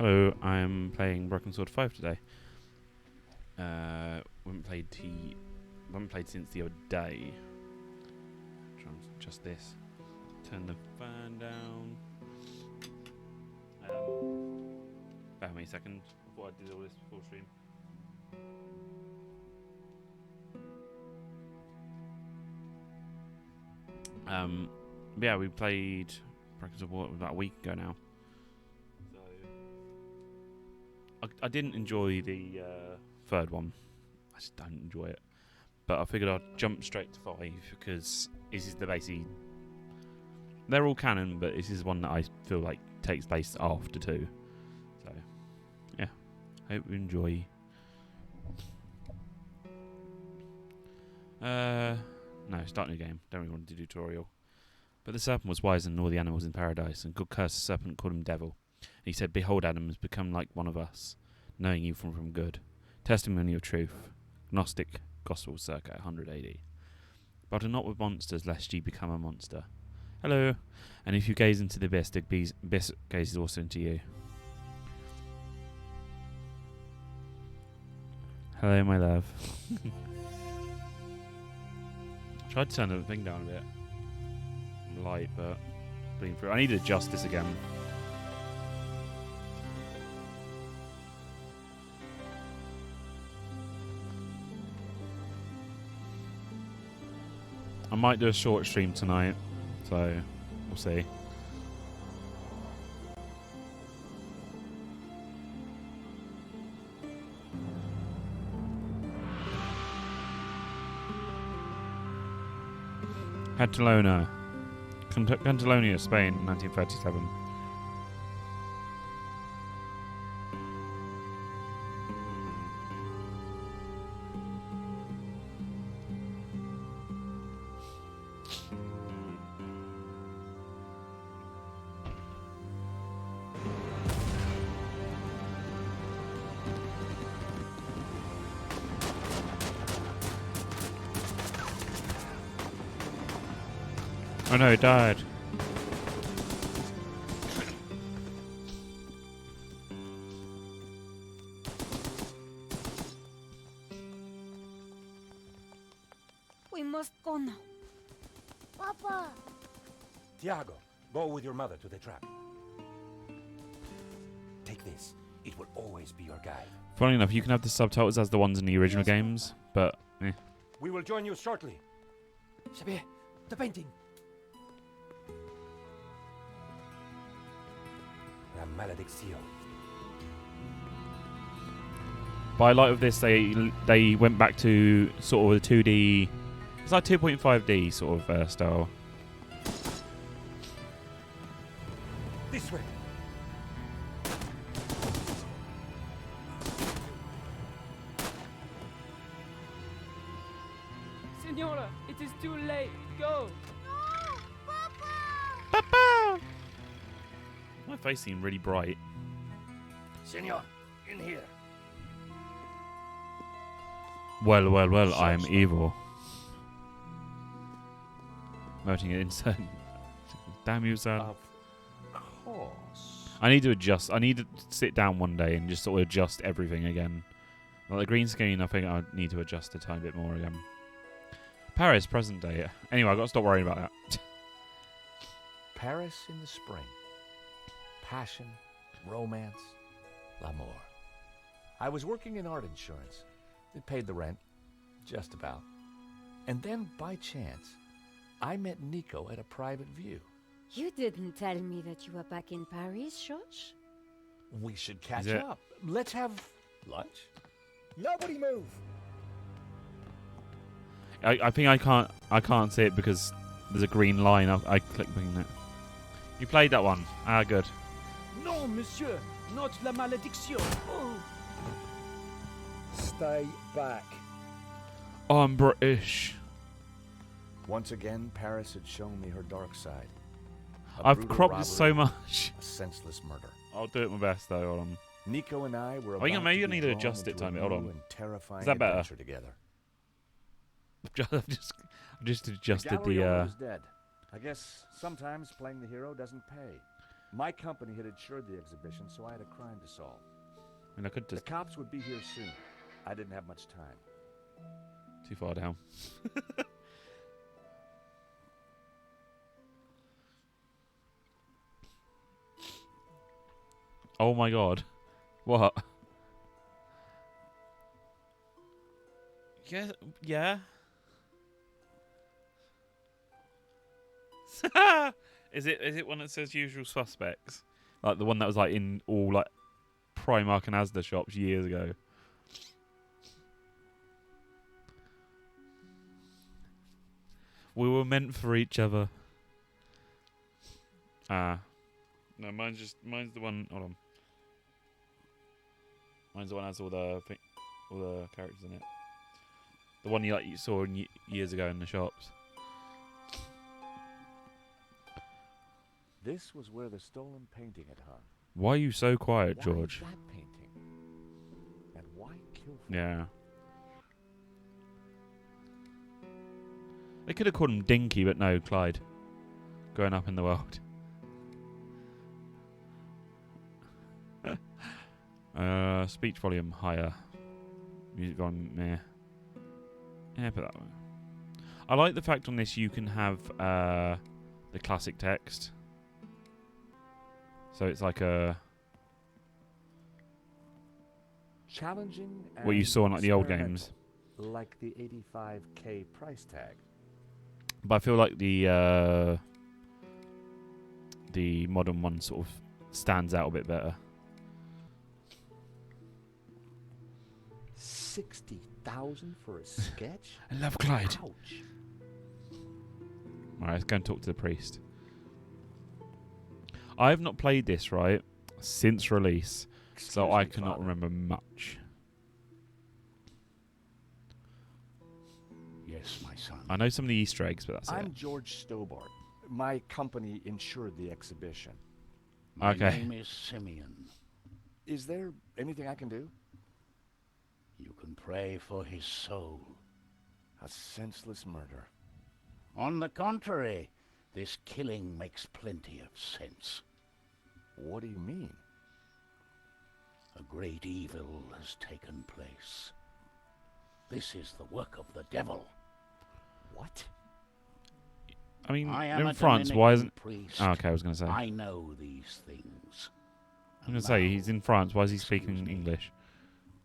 Hello, I'm playing Broken Sword 5 today. We haven't played since the other day. Try and adjust this. Turn the fan down. Bear with me a second. I thought I did all this before stream. Yeah, we played Broken Sword about a week ago now. I didn't enjoy the third one. I just don't enjoy it. But I figured I'd jump straight to 5 because this is the basically... They're all canon, but this is one that I feel like takes place after 2. So, yeah. Hope you enjoy. No, start new game. Don't really want to do tutorial. But the serpent was wiser than all the animals in paradise, and God cursed the serpent, called him devil. And he said, "Behold, Adam has become like one of us, knowing evil from good. Testimony of truth. Gnostic Gospel circa 100 AD. But not with monsters, lest ye become a monster. Hello. And if you gaze into the abyss, the abyss gazes also into you." Hello, my love. Tried to turn the thing down a bit. Light, but bleeding through. I need to adjust this again. I might do a short stream tonight, so we'll see. Catalonia, Spain, 1937. Oh no, he died. We must go now. Papa! Tiago, go with your mother to the trap. Take this. It will always be your guide. Funny enough, you can have the subtitles as the ones in the original games, but eh. We will join you shortly. Xavier, the painting. La maledicción. By light of this, they went back to sort of a 2D. It's like 2.5D sort of style. This way. Senora, it is too late. Go. No! Papa! Papa! My face seemed really bright. Senor, in here. Well, I am evil. Noting it inside. Damn you, son. Of course. I need to adjust. I need to sit down one day and just sort of adjust everything again. Like the green screen, I think I need to adjust a tiny bit more again. Paris, present day. Anyway, I've got to stop worrying about that. Paris in the spring. Passion, romance, l'amour. I was working in art insurance. It paid the rent, just about. And then, by chance, I met Nico at a private view. You didn't tell me that you were back in Paris, George? We should catch it- up. Let's have lunch. Nobody move. I think I can't see it because there's a green line. I clicked on it. You played that one. Ah, good. No, monsieur, not la malédiction. Oh. Stay back. I'm British. Once again, Paris had shown me her dark side. A I've brutal cropped this so robbery, much. a senseless murder. I'll do it my best though. Hold on. Nico and I were I think about maybe to I be need to drawn adjust it, into a Tommy. Hold new on. and terrifying Is that better? adventure together. I've just adjusted Gallery owner the. is dead. I guess sometimes playing the hero doesn't pay. My company had insured the exhibition, so I had a crime to solve. I mean, I could The just cops would be here soon. I didn't have much time. too far down. Oh my god. What? Yeah, yeah. Is it one that says usual suspects? Like the one that was like in all like Primark and Asda shops years ago. We were meant for each other. Ah. No, mine's the one. Hold on. Mine's the one that has all the characters in it. The one you saw years ago in the shops. This was where the stolen painting had hung. Why are you so quiet, Why George? that painting? And why kill for Yeah. They could have called him Dinky, but no, Clyde. Growing up in the world. Speech volume higher. Music volume meh. Yeah, put that one. I like the fact on this you can have the classic text. So it's like a challenging and what you saw in like the old experimental, games. like the 85K price tag. But I feel like the modern one sort of stands out a bit better. 60,000 for a sketch? I love Clyde. Ouch. Alright, let's go and talk to the priest. I have not played this, right, since release, so Excuse I me, cannot Father. remember much. Yes, my son. I know some of the Easter eggs, but that's I'm it. George Stobart. My company insured the exhibition. My Okay. name is Simeon. Is there anything I can do? You can pray for his soul. A senseless murder. On the contrary, this killing makes plenty of sense. What do you mean? A great evil has taken place. This is the work of the devil. What? I mean, I am they're a in France. Why Dominican isn't? priest. Oh, okay, I was going to say. I know these things. I'm going to say he's in France. Why is he Excuse speaking me. English?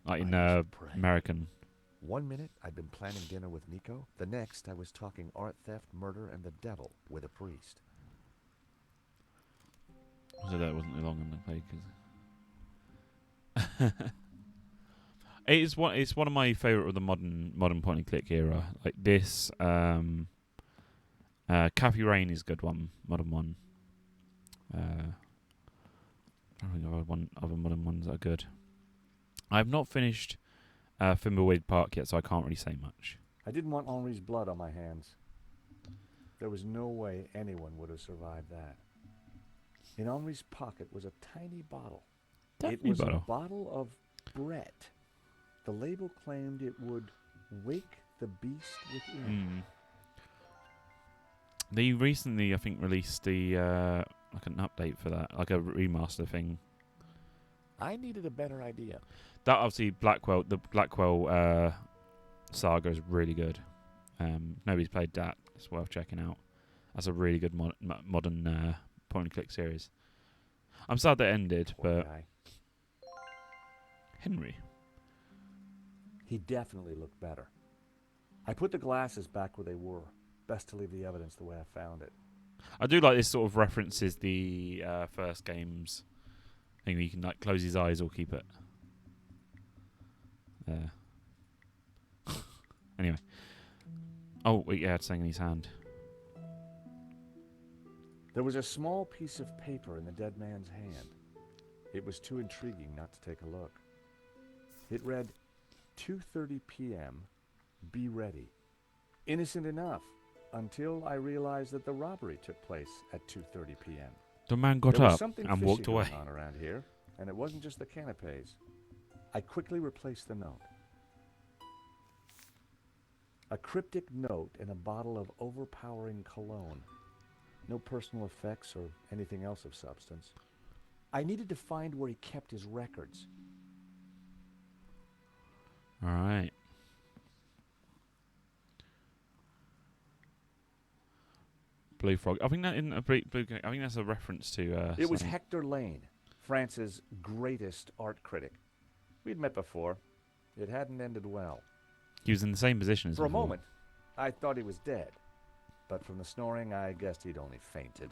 Like in I must pray. American. 1 minute I'd been planning dinner with Nico. The next I was talking art theft, murder, and the devil with a priest. So that wasn't long enough to play. It's one of my favourite of the modern point and click era. Like this, Cappy Rain is a good one, modern one. I don't think I've had other modern ones that are good. I have not finished Thimbleweed Park yet, so I can't really say much. I didn't want Henri's blood on my hands. There was no way anyone would have survived that. In Henri's pocket was a tiny bottle. It was a bottle of Brett. The label claimed it would wake the beast within. They recently, I think, released the like an update for that, like a remaster thing. I needed a better idea. That obviously the Blackwell saga is really good. Nobody's played that. It's worth checking out. That's a really good modern point and click series. I'm sad that it ended, Poor but guy. Henry. He definitely looked better. I put the glasses back where they were. Best to leave the evidence the way I found it. I do like this sort of references the first games thing where you can like close his eyes or keep it. Anyway. Oh, wait, yeah, it's saying in his hand. There was a small piece of paper in the dead man's hand. It was too intriguing not to take a look. It read, 2:30 p.m., be ready. Innocent enough, until I realized that the robbery took place at 2:30 p.m. The man got There was up something and fishy walked going away. on around here, and it wasn't just the canapes. I quickly replaced the note. A cryptic note in a bottle of overpowering cologne. No personal effects or anything else of substance. I needed to find where he kept his records. All right. Blue Frog. I think that in a blue. I think that's a reference to. It was something. Hector Lane, France's greatest art critic. We'd met before. It hadn't ended well. He was in the same position as For a before. moment, I thought he was dead. But from the snoring, I guessed he'd only fainted.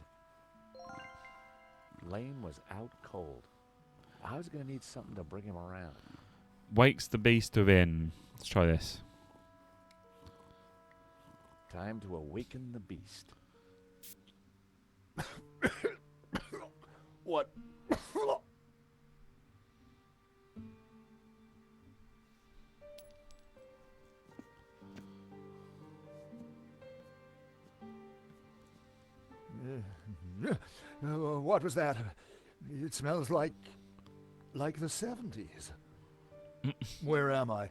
Lane was out cold. I was going to need something to bring him around. Wakes the beast within. Let's try this. Time to awaken the beast. What? What was that? It smells like the 70s. Where am I?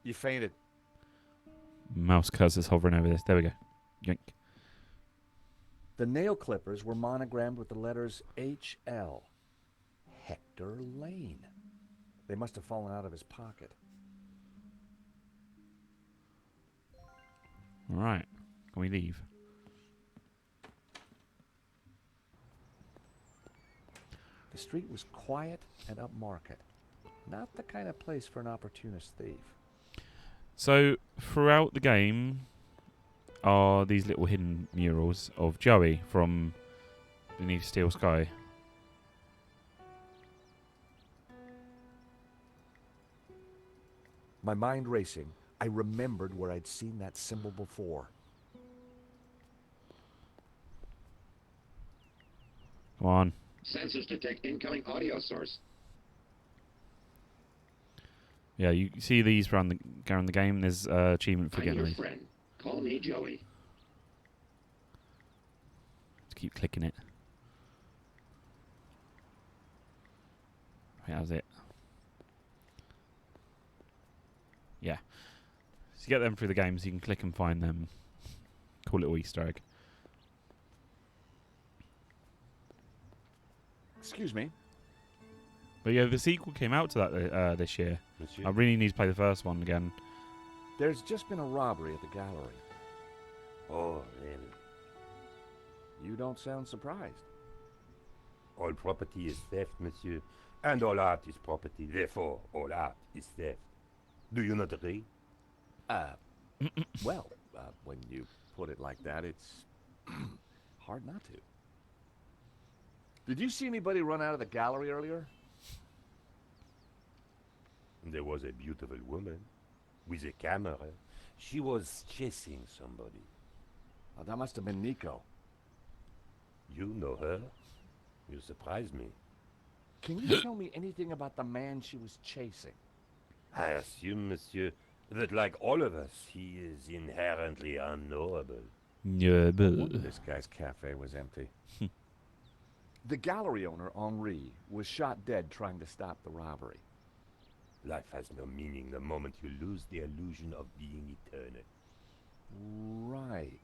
You fainted. Mouse cursor hovering over this. There we go. Yank. The nail clippers were monogrammed with the letters HL. Hector Lane. They must have fallen out of his pocket. All right. Can we leave? The street was quiet and upmarket. Not the kind of place for an opportunist thief. So throughout the game are these little hidden murals of Joey from Beneath Steel Sky. My mind racing, I remembered where I'd seen that symbol before. Come on. Sensors detect incoming audio source. Yeah, you see these around the game. There's achievement for I'm getting your these. friend. Call me Joey. Just keep clicking it. Right, how's it? Yeah. So you get them through the games. You can click and find them. Cool little Easter egg. Excuse me. But yeah, the sequel came out to that this year. Monsieur? I really need to play the first one again. There's just been a robbery at the gallery. Oh, really? You don't sound surprised. All property is theft, monsieur. And all art is property. Therefore, all art is theft. Do you not agree? Well, when you put it like that, it's hard not to. Did you see anybody run out of the gallery earlier? There was a beautiful woman with a camera. She was chasing somebody. Oh, that must have been Nico. You know her? You surprise me. Can you tell me anything about the man she was chasing? I assume, monsieur, that like all of us, he is inherently unknowable. Yeah, No wonder this guy's cafe was empty. The gallery owner, Henri, was shot dead trying to stop the robbery. Life has no meaning the moment you lose the illusion of being eternal. Right.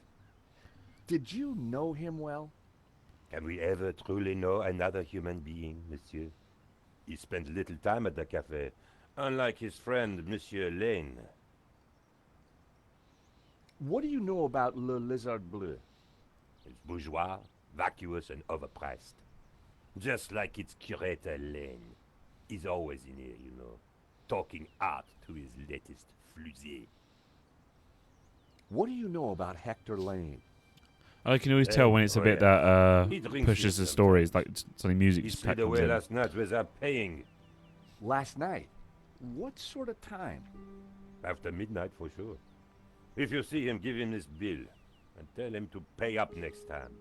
Did you know him well? Can we ever truly know another human being, monsieur? He spent little time at the cafe, unlike his friend, Monsieur Lane. What do you know about Le Lizard Bleu? It's bourgeois, vacuous, and overpriced. Just like its curator Lane. He's always in here, you know, talking art to his latest flusée. What do you know about Hector Lane? I can always tell when it's a bit He that drinks pushes here the stories, like something music He just slid comes away in. last night without paying. Last night? What sort of time? After midnight, for sure. If you see him, give him this bill. And tell him to pay up next time.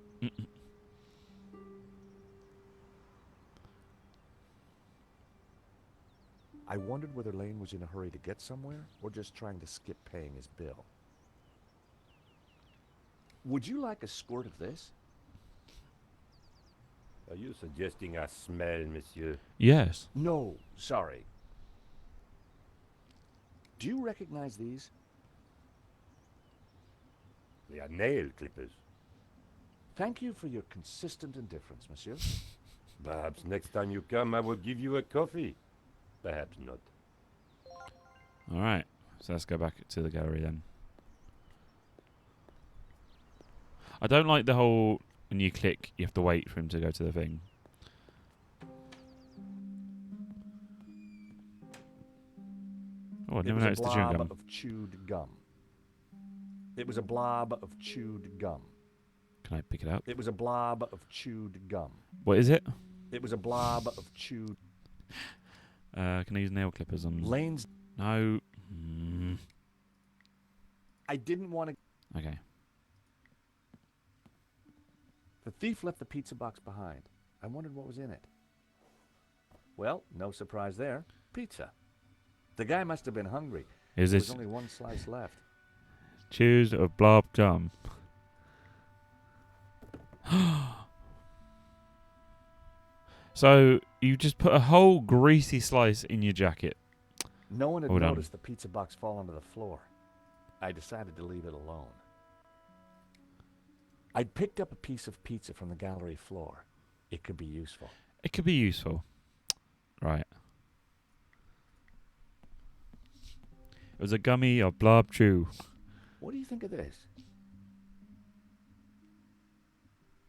I wondered whether Lane was in a hurry to get somewhere, or just trying to skip paying his bill. Would you like a squirt of this? Are you suggesting I smell, monsieur? Yes. No, sorry. Do you recognize these? They are nail clippers. Thank you for your consistent indifference, monsieur. Perhaps next time you come, I will give you a coffee. Perhaps not. All right. So let's go back to the gallery then. I don't like the whole when you click, you have to wait for him to go to the thing. Oh, I never noticed the chewing gum. Of chewed gum. It was a blob of chewed gum. Can I pick it up? It was a blob of chewed gum. What is it? It was a blob of chewed... Can I use nail clippers on... Lane's... No. I didn't want to... Okay. The thief left the pizza box behind. I wondered what was in it. Well, no surprise there. Pizza. The guy must have been hungry. Is There this was only one slice left. chews of blob gum? So you just put a whole greasy slice in your jacket. No one had Hold on. noticed the pizza box fall onto the floor. I decided to leave it alone. I'd picked up a piece of pizza from the gallery floor. It could be useful. It could be useful. Right. It was a gummy of blob chew. What do you think of this?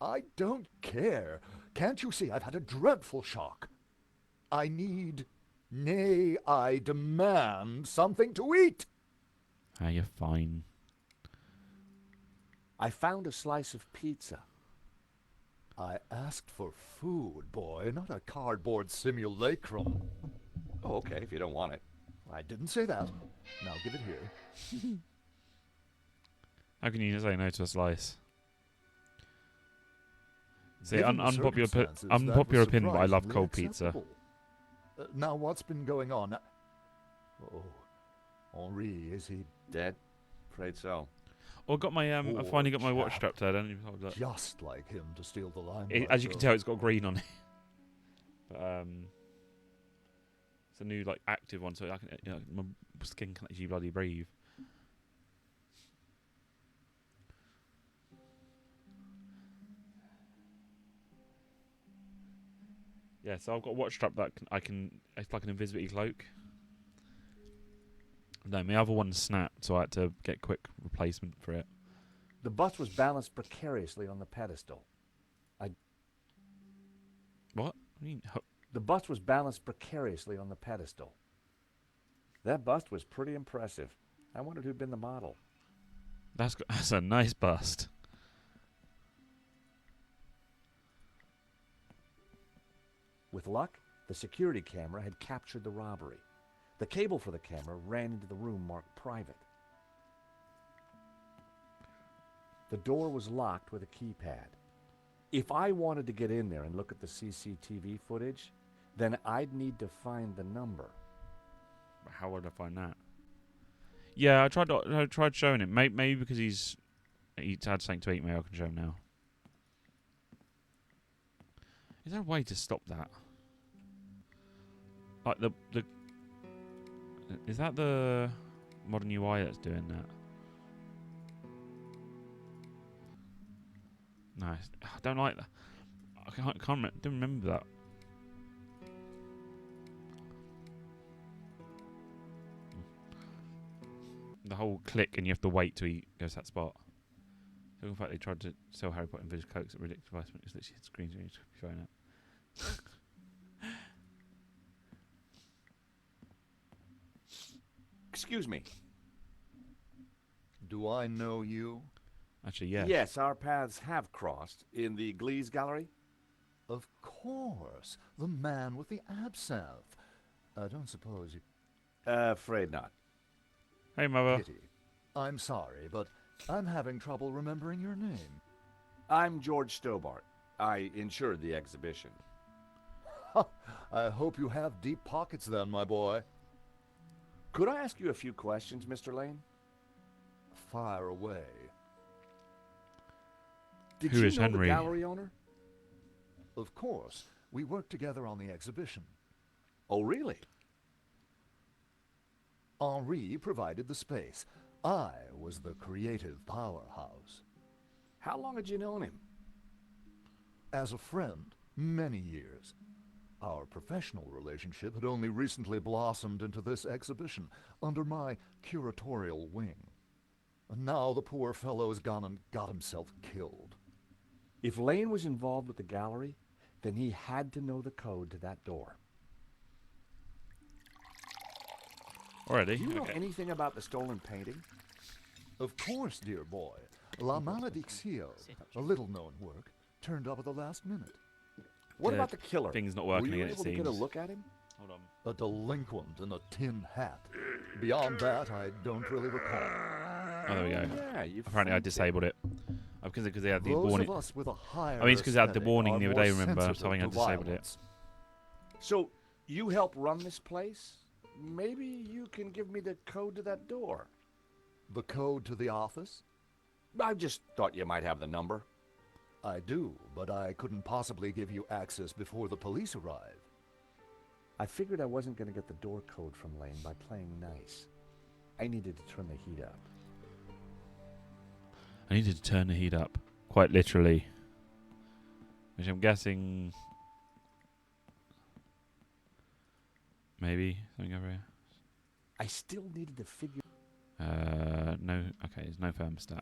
I don't care. Can't you see I've had a dreadful shock? I need, nay, I demand something to eat. Ah, you're fine. I found a slice of pizza. I asked for food, boy, not a cardboard simulacrum. Oh, okay, if you don't want it. I didn't say that. Now give it here. How can you say no to a slice? See, Given the unpopular circumstances, that unpopular was opinion, but I love surprisingly cold pizza. acceptable. Now, what's been going on? Oh, Henri, is he Dead? Afraid so. Oh, I got my I Poor finally got my watch chap. strapped there. Don't even hold that. just like him to steal the limelight? As you can so- tell, it's got green on it. But it's a new like active one, so I can my skin can actually bloody breathe. Yeah, so I've got a watch strap that I can. It's like an invisibility cloak. No, my other one snapped, so I had to get quick replacement for it. The bus was balanced precariously on the pedestal. What? I mean, The bust was balanced precariously on the pedestal. That bust was pretty impressive. I wondered who'd been the model. that's a nice bust. With luck, the security camera had captured the robbery. The cable for the camera ran into the room marked private. The door was locked with a keypad. If I wanted to get in there and look at the CCTV footage, then I'd need to find the number. How would I find that? Yeah, I tried showing him. Maybe because he's had something to eat. Maybe I can show him now. Is there a way to stop that? Like the is that the modern UI that's doing that? No, I don't like that. Don't remember that. The whole click and you have to wait till he goes to that spot. So in fact they tried to sell Harry Potter and Village Cloaks at ridiculous price, but it's literally screens you need to be showing it. Excuse me. Do I know you? Actually, yeah. Yes, our paths have crossed in the Glees Gallery. Of course. The man with the absinthe. I don't suppose you... Afraid not. Hey, mother. Pity. I'm sorry, but I'm having trouble remembering your name. I'm George Stobart. I insured the exhibition. I hope you have deep pockets then, my boy. Could I ask you a few questions, Mr. Lane? Fire away. Did Who you is know Henry? the gallery owner? Of course. We worked together on the exhibition. Oh, really? Henri provided the space. I was the creative powerhouse. How long had you known him? As a friend, many years. Our professional relationship had only recently blossomed into this exhibition, under my curatorial wing. And now the poor fellow's gone and got himself killed. If Lane was involved with the gallery, then he had to know the code to that door. Already? Do you know Okay. anything about the stolen painting? Of course, dear boy. La Maledictio, a little-known work, turned up at the last minute. What The about the killer? thing's not Were working you again, it able to get a seems. look at him? Hold on. A delinquent in a tin hat. Beyond that, I don't really recall. Oh, there we go. Yeah, you Apparently I funked it. disabled it. Because they had the Those warning. of us with a higher I mean, it's because I had the aesthetic warning are the other more day, remember? sensitive So I to disabled it. violence. So, you help run this place? Maybe you can give me the code to that door. The code to the office? I just thought you might have the number. I do, but I couldn't possibly give you access before the police arrive. I figured I wasn't going to get the door code from Lane by playing nice. I needed to turn the heat up. I needed to turn the heat up. Quite literally. Which I'm guessing... Maybe something over here. I still needed to figure... No. Okay, there's no thermostat.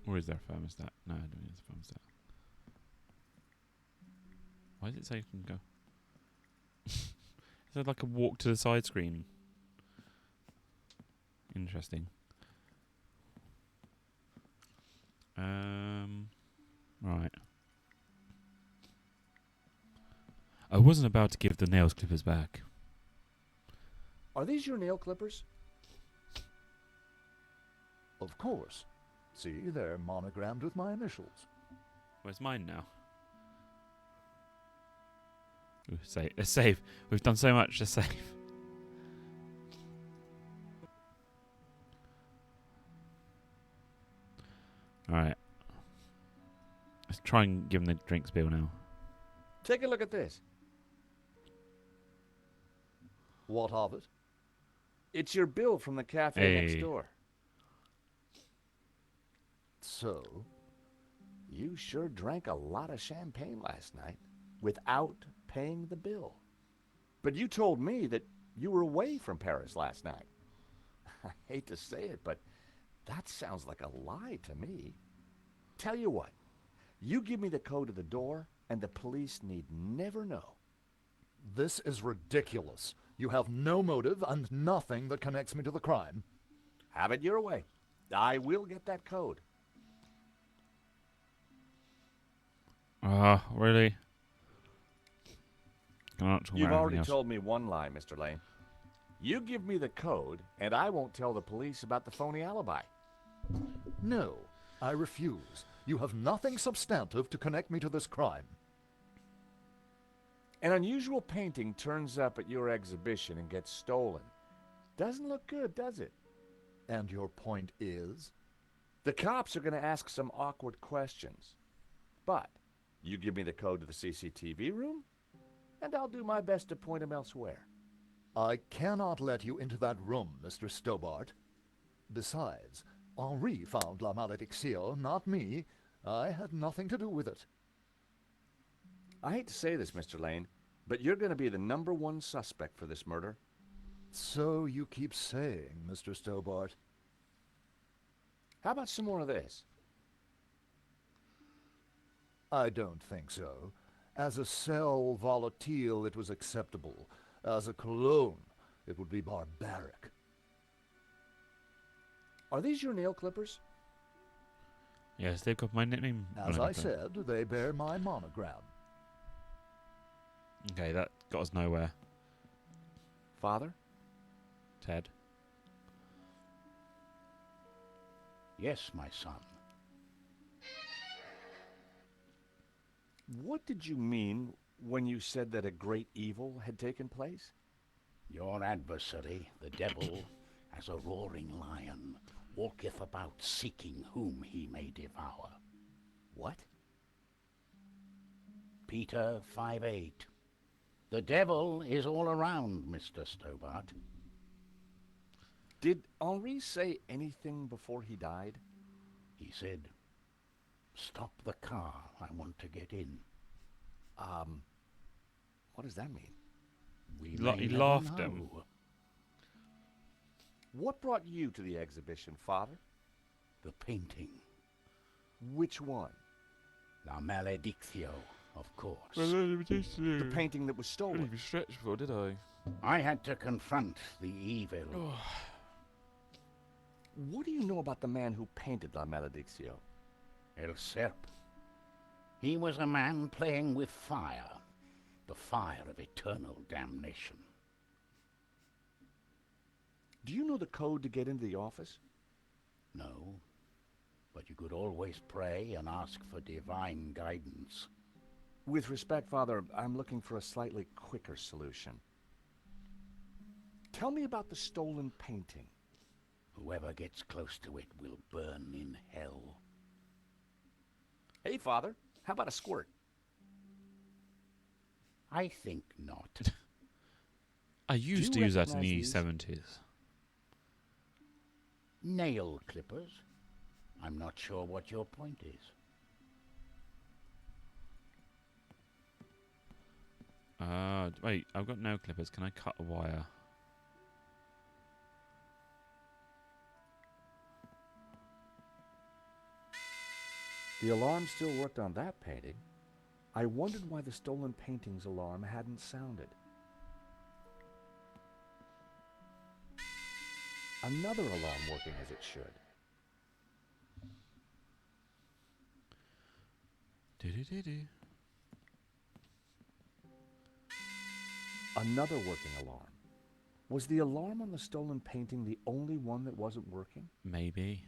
Or is there a thermostat? No, I don't think there's a thermostat. Why does it say you can go? Is there like a walk to the side screen? Interesting. Right. I wasn't about to give the nails clippers back. Are these your nail clippers? Of course. See, they're monogrammed with my initials. Where's mine now? Ooh, save. Let's save. We've done so much. Let's save. Alright. Let's try and give him the drinks bill now. Take a look at this. What of it? It's your bill from the cafe Hey. next door. So, You sure drank a lot of champagne last night without paying the bill. But you told me that you were away from Paris last night. I hate to say it, but that sounds like a lie to me. Tell you what, you give me the code to the door, and the police need never know. this is ridiculous. You have no motive and nothing that connects me to the crime. Have it your way. I will get that code. Really? I'm not talking You've about already anything else. told me one lie, Mr. Lane. You give me the code, and I won't tell the police about the phony alibi. No, I refuse. You have nothing substantive to connect me to this crime. An unusual painting turns up at your exhibition and gets stolen. Doesn't look good, does it? And your point is? The cops are going to ask some awkward questions. But you give me the code to the CCTV room, and I'll do my best to point them elsewhere. I cannot let you into that room, Mr. Stobart. Besides, Henri found La Maledictio, not me. I had nothing to do with it. I hate to say this, Mr. Lane, but you're going to be the #1 suspect for this murder. So you keep saying, Mr. Stobart. How about some more of this? I don't think so. As a sel volatile, it was acceptable. As a cologne, it would be barbaric. Are these your nail clippers? Yes, they've got my nickname. As on I it. said, they bear my monogram. Okay, that got us nowhere. Father? Ted. Yes, my son. What did you mean when you said that a great evil had taken place? Your adversary, the devil, as a roaring lion, walketh about seeking whom he may devour. What? Peter 5:8. The devil is all around, Mr. Stobart. Did Henri say anything before he died? He said, "Stop the car. I want to get in." What does that mean? We He may never laughed at him. know. What brought you to the exhibition, Father? The painting. Which one? La Maledictio, of course. The painting that was stolen. even stretch before, did I? I had to confront the evil. What do you know about the man who painted La Maledictio? El Serp. He was a man playing with fire. The fire of eternal damnation. Do you know the code to get into the office? No, but you could always pray and ask for divine guidance. With respect, Father, I'm looking for a slightly quicker solution. Tell me about the stolen painting. Whoever gets close to it will burn in hell. Hey, Father, how about a squirt? I think not. I used to you use that in recognize the these? 70s. Nail clippers? I'm not sure what your point is. Wait, I've got nail clippers. Can I cut a wire? The alarm still worked on that painting. I wondered why the stolen painting's alarm hadn't sounded. Another alarm working as it should. Do-do-do-do. Another working alarm. Was the alarm on the stolen painting the only one that wasn't working? Maybe.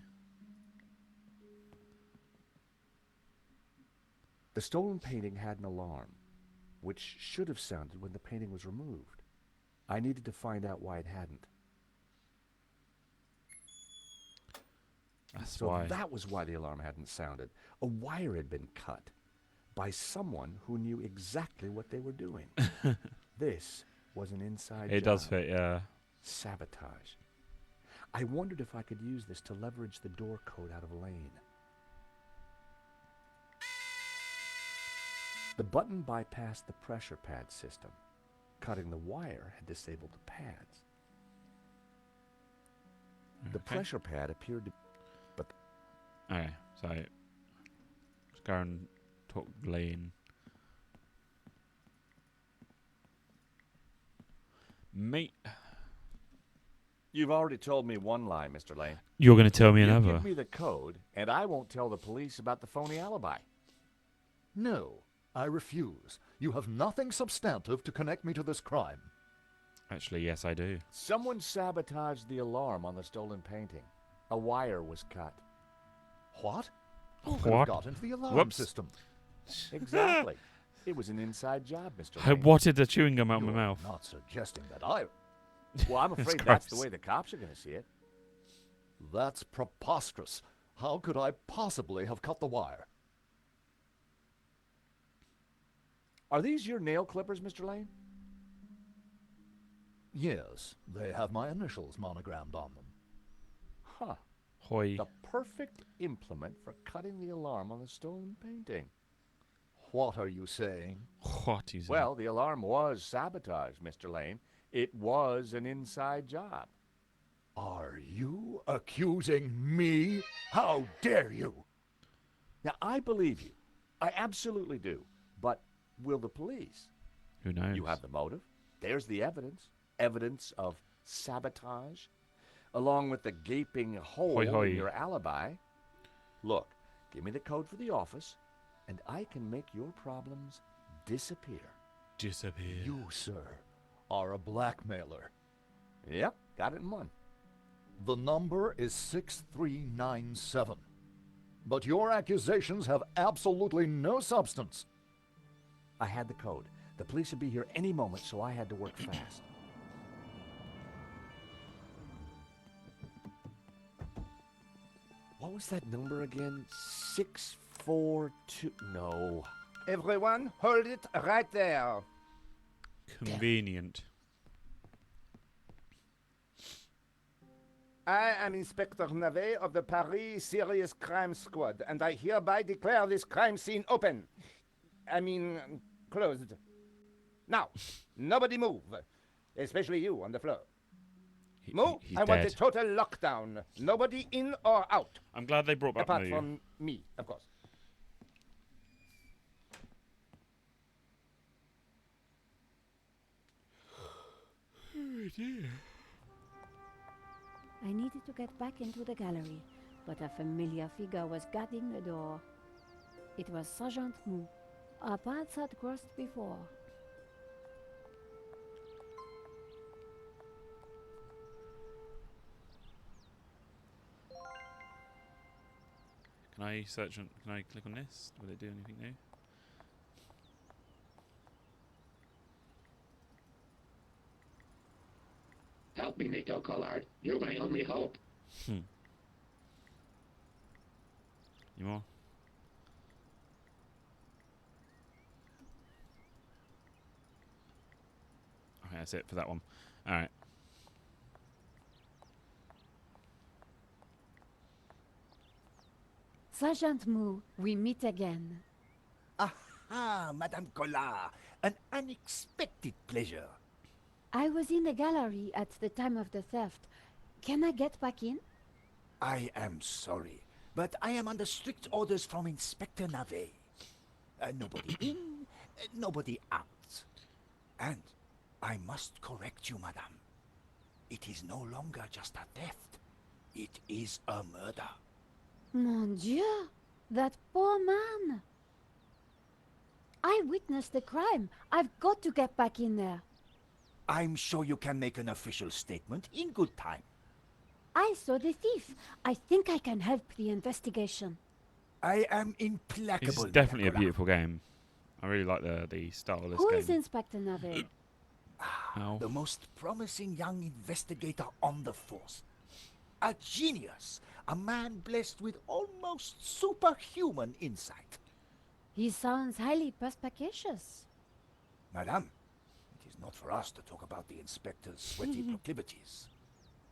The stolen painting had an alarm, which should have sounded when the painting was removed. I needed to find out why it hadn't. That's So why. that was why the alarm hadn't sounded. A wire had been cut by someone who knew exactly what they were doing. This was an inside It job. does fit, yeah. Sabotage. I wondered if I could use this to leverage the door code out of Lane. The button bypassed the pressure pad system. Cutting the wire had disabled the pads. The Okay. pressure pad appeared to... Okay, so let's go and talk Lane. Mate, You've already told me one lie, Mr. Lane. you're going to tell me You another. give me the code, and I won't tell the police about the phony alibi. No, I refuse. You have nothing substantive to connect me to this crime. Actually, yes, I do. Someone sabotaged the alarm on the stolen painting. A wire was cut. What? Who could What? have got into the alarm Whoops. system? Exactly. It was an inside job, Mr. I Lane. wanted the chewing gum out of my You're mouth. not suggesting that I... Well, I'm That's afraid that's the gross. way the cops are going to see it. That's preposterous. How could I possibly have cut the wire? Are these your nail clippers, Mr. Lane? Yes, they have my initials monogrammed on them. Huh. Hoi. The perfect implement for cutting the alarm on the stolen painting. What are you saying? What is Well, the alarm was sabotaged, Mr. Lane. It was an inside job. Are you accusing me? How dare you? Now, I believe you. I absolutely do. But will the police? Who knows? You have the motive. There's the evidence. Evidence of sabotage, along with the gaping hole Hoi, hoi. in your alibi. Look, give me the code for the office, and I can make your problems disappear. disappear. You, sir, are a blackmailer. Yep, got it in one. The number is 6397. But your accusations have absolutely no substance. I had the code. The police would be here any moment, so I had to work fast. What was that number again? 642... No. Everyone, hold it right there. Convenient. I am Inspector Navet of the Paris Serious Crime Squad, and I hereby declare this crime scene open. Closed. Now, nobody move, especially you on the floor. Moo, He's I want a dead. total lockdown. Nobody in or out. I'm glad they brought back Apart Moo. from me, of course. Oh dear. I needed to get back into the gallery, but a familiar figure was guarding the door. It was Sergeant Moo. Our paths had crossed before. Can I search on? Can I click on this? Will it do anything new? Help me, Nico Collard. You're my only hope. You more? Okay, that's it for that one. All right. Sergeant Moo, we meet again. Aha, Madame Collard. An unexpected pleasure. I was in the gallery at the time of the theft. Can I get back in? I am sorry, but I am under strict orders from Inspector Navet. Nobody in, nobody out. And I must correct you, madame. It is no longer just a theft. It is a murder. Mon Dieu! That poor man! I witnessed the crime. I've got to get back in there. I'm sure you can make an official statement in good time. I saw the thief. I think I can help the investigation. I am implacable. This is definitely a Madame Collard. beautiful game. I really like the style of this Who game. is Inspector Navet? Ow. The most promising young investigator on the force. A genius. A man blessed with almost superhuman insight. He sounds highly perspicacious. Madame, it is not for us to talk about the inspector's sweaty proclivities.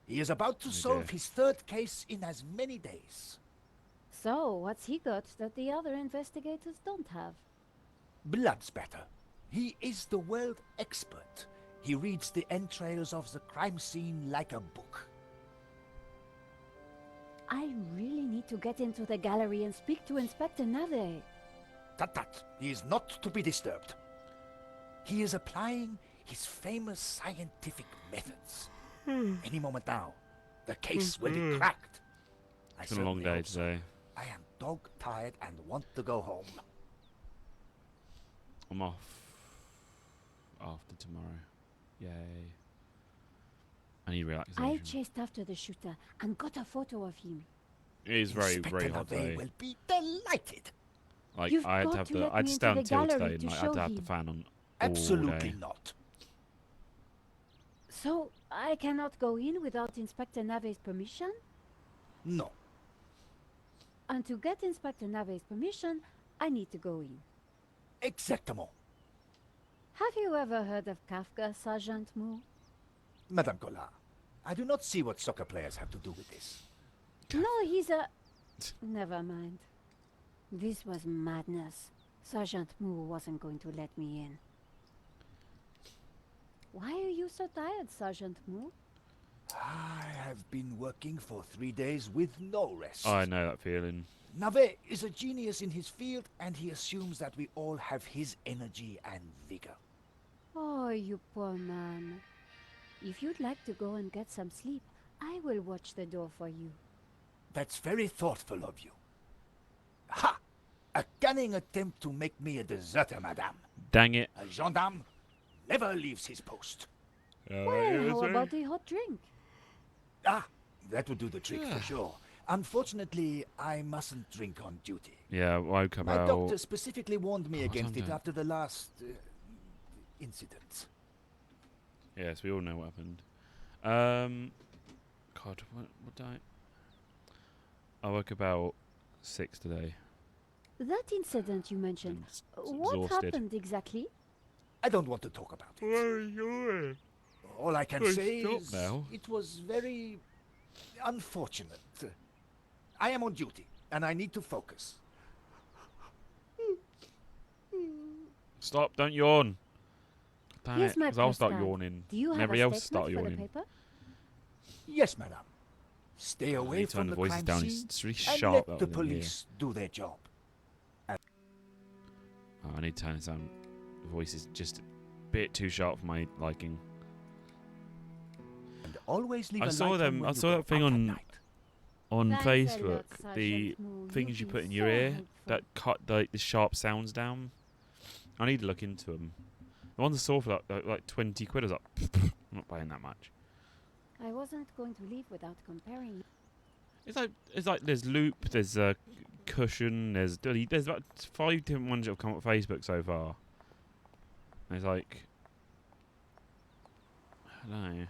He is about to solve his third case in as many days. So, what's he got that the other investigators don't have? Blood spatter. He is the world expert. He reads the entrails of the crime scene like a book. I really need to get into the gallery and speak to Inspector Navet. Tut. He is not to be disturbed. He is applying his famous scientific methods. Any moment now, the case will be cracked. It's been a long day today. I am dog-tired and want to go home. I'm off after tomorrow. Yay. I need relaxation. I chased after the shooter and got a photo of him. It is very, Inspector very hot Navet today. will be delighted. Like You've I had to got have to the let I'd me stay into the until today gallery and to like, I had to show have the him. fan on Absolutely all day. not. So, I cannot go in without Inspector Navet's permission? No. And to get Inspector Navet's permission, I need to go in. Exactement. Have you ever heard of Kafka, Sergeant Moo? Madame Collard, I do not see what soccer players have to do with this. No, he's a... Never mind. This was madness. Sergeant Moo wasn't going to let me in. Why are you so tired, Sergeant Moo? I have been working for 3 days with no rest. I know that feeling. Navet is a genius in his field, and he assumes that we all have his energy and vigor. Oh, you poor man. If you'd like to go and get some sleep, I will watch the door for you. That's very thoughtful of you. Ha! A cunning attempt to make me a deserter, madame. Dang it. A gendarme never leaves his post. Well, how about a hot drink? Ah, that would do the trick for sure. Unfortunately, I mustn't drink on duty. Yeah, I woke up My about doctor specifically warned me Oh, against it don't. after the last incident. Yes, we all know what happened. God, what did I woke about 6 today. That incident you mentioned, And what exhausted. happened exactly? I don't want to talk about it. All I can Oh, say stop is now. it was very Unfortunate. I am on duty, and I need to focus. Stop! Don't yawn. Damn Here's it, my 'cause I'll start postcard. yawning. Do you And have everybody a else statement start for the yawning. paper? Yes, madame. Stay I away need to turn from the the voices crime down. scene It's really and sharp. let that the one in here. police do their job. Oh, I need to turn this down. The voice is just a bit too sharp for my liking. And always leave I a saw light them. on when I you saw go that thing out at on night. Thanks a Facebook. lot, The Sergeant Moo. things You've you put been in your so ear helpful. that cut the sharp sounds down. I need to look into them. The ones I saw for like 20 quid. I was like, I'm not buying that much. I wasn't going to leave without comparing. It's like there's loop, there's a cushion, there's about 5 different ones that have come up on Facebook so far. And it's like, I don't know.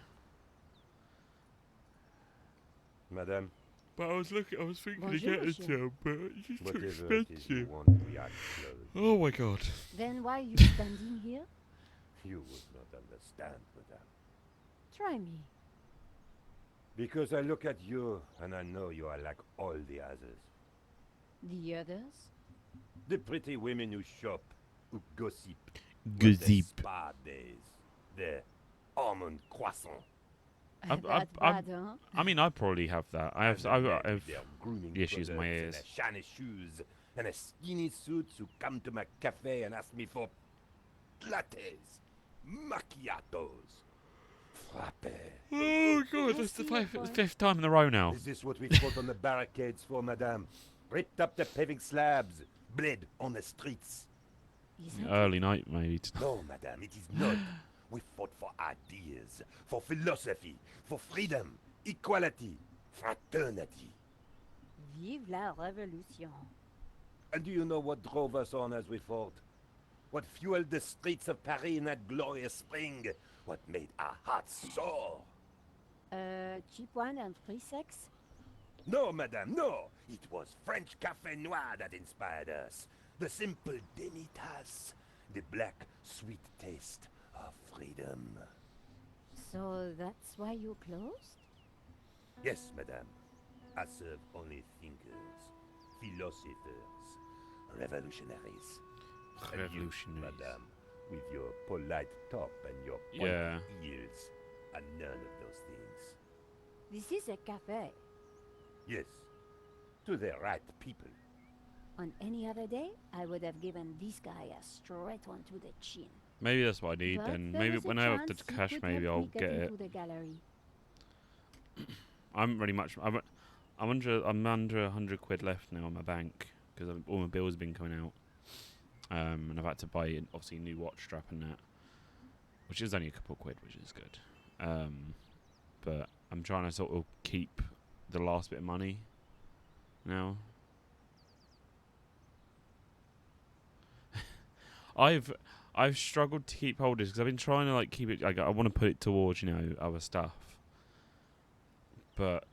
Madame, But I was thinking Bonjour, of getting monsieur. some, but it's just too whatever it is you expensive. want, we are closed. Oh my god. Then why are you standing here? You would not understand, madame. Try me. Because I look at you and I know you are like all the others. The others? The pretty women who shop, who gossip. Gossip. Their spa days. Their almond croissant. I'm- That's I'm- bad, huh? I mean, I probably have that. I've And the men got with their grooming issues in my products ears. And their shiny shoes and their skinny suits who come to my cafe and ask me for lattes, macchiatos, frappe. Oh god, that's see it, boy. fifth time in a row now. Is this what we fought on the barricades for, madame? Ripped up the paving slabs, bled on the streets. Isn't Early night, maybe. No, madame, it is not. We fought for ideas, for philosophy, for freedom, equality, fraternity. Vive la révolution. And do you know what drove us on as we fought? What fueled the streets of Paris in that glorious spring? What made our hearts soar? Cheap wine and free sex? No, madame, no! It was French Café Noir that inspired us. The simple demi-tasse. The black, sweet taste of freedom. So that's why you closed? Yes, madame. I serve only thinkers, philosophers, revolutionaries. And you, Revolutionaries. madame, with your polite top and your pointy Yeah. heels, are none of those things. This is a cafe. Yes, to the right people. On any other day, I would have given this guy a straight one to the chin. Maybe that's what I need But then. there Maybe is a when I have the chance you cash, could maybe help I'll me get it. into the gallery. I'm really much. I'm under 100 quid left now in my bank because all my bills have been coming out. And I've had to buy obviously a new watch strap and that, which is only a couple of quid, which is good. But I'm trying to sort of keep the last bit of money now. I've struggled to keep hold of this because I've been trying to like keep it. Like, I want to put it towards other stuff, but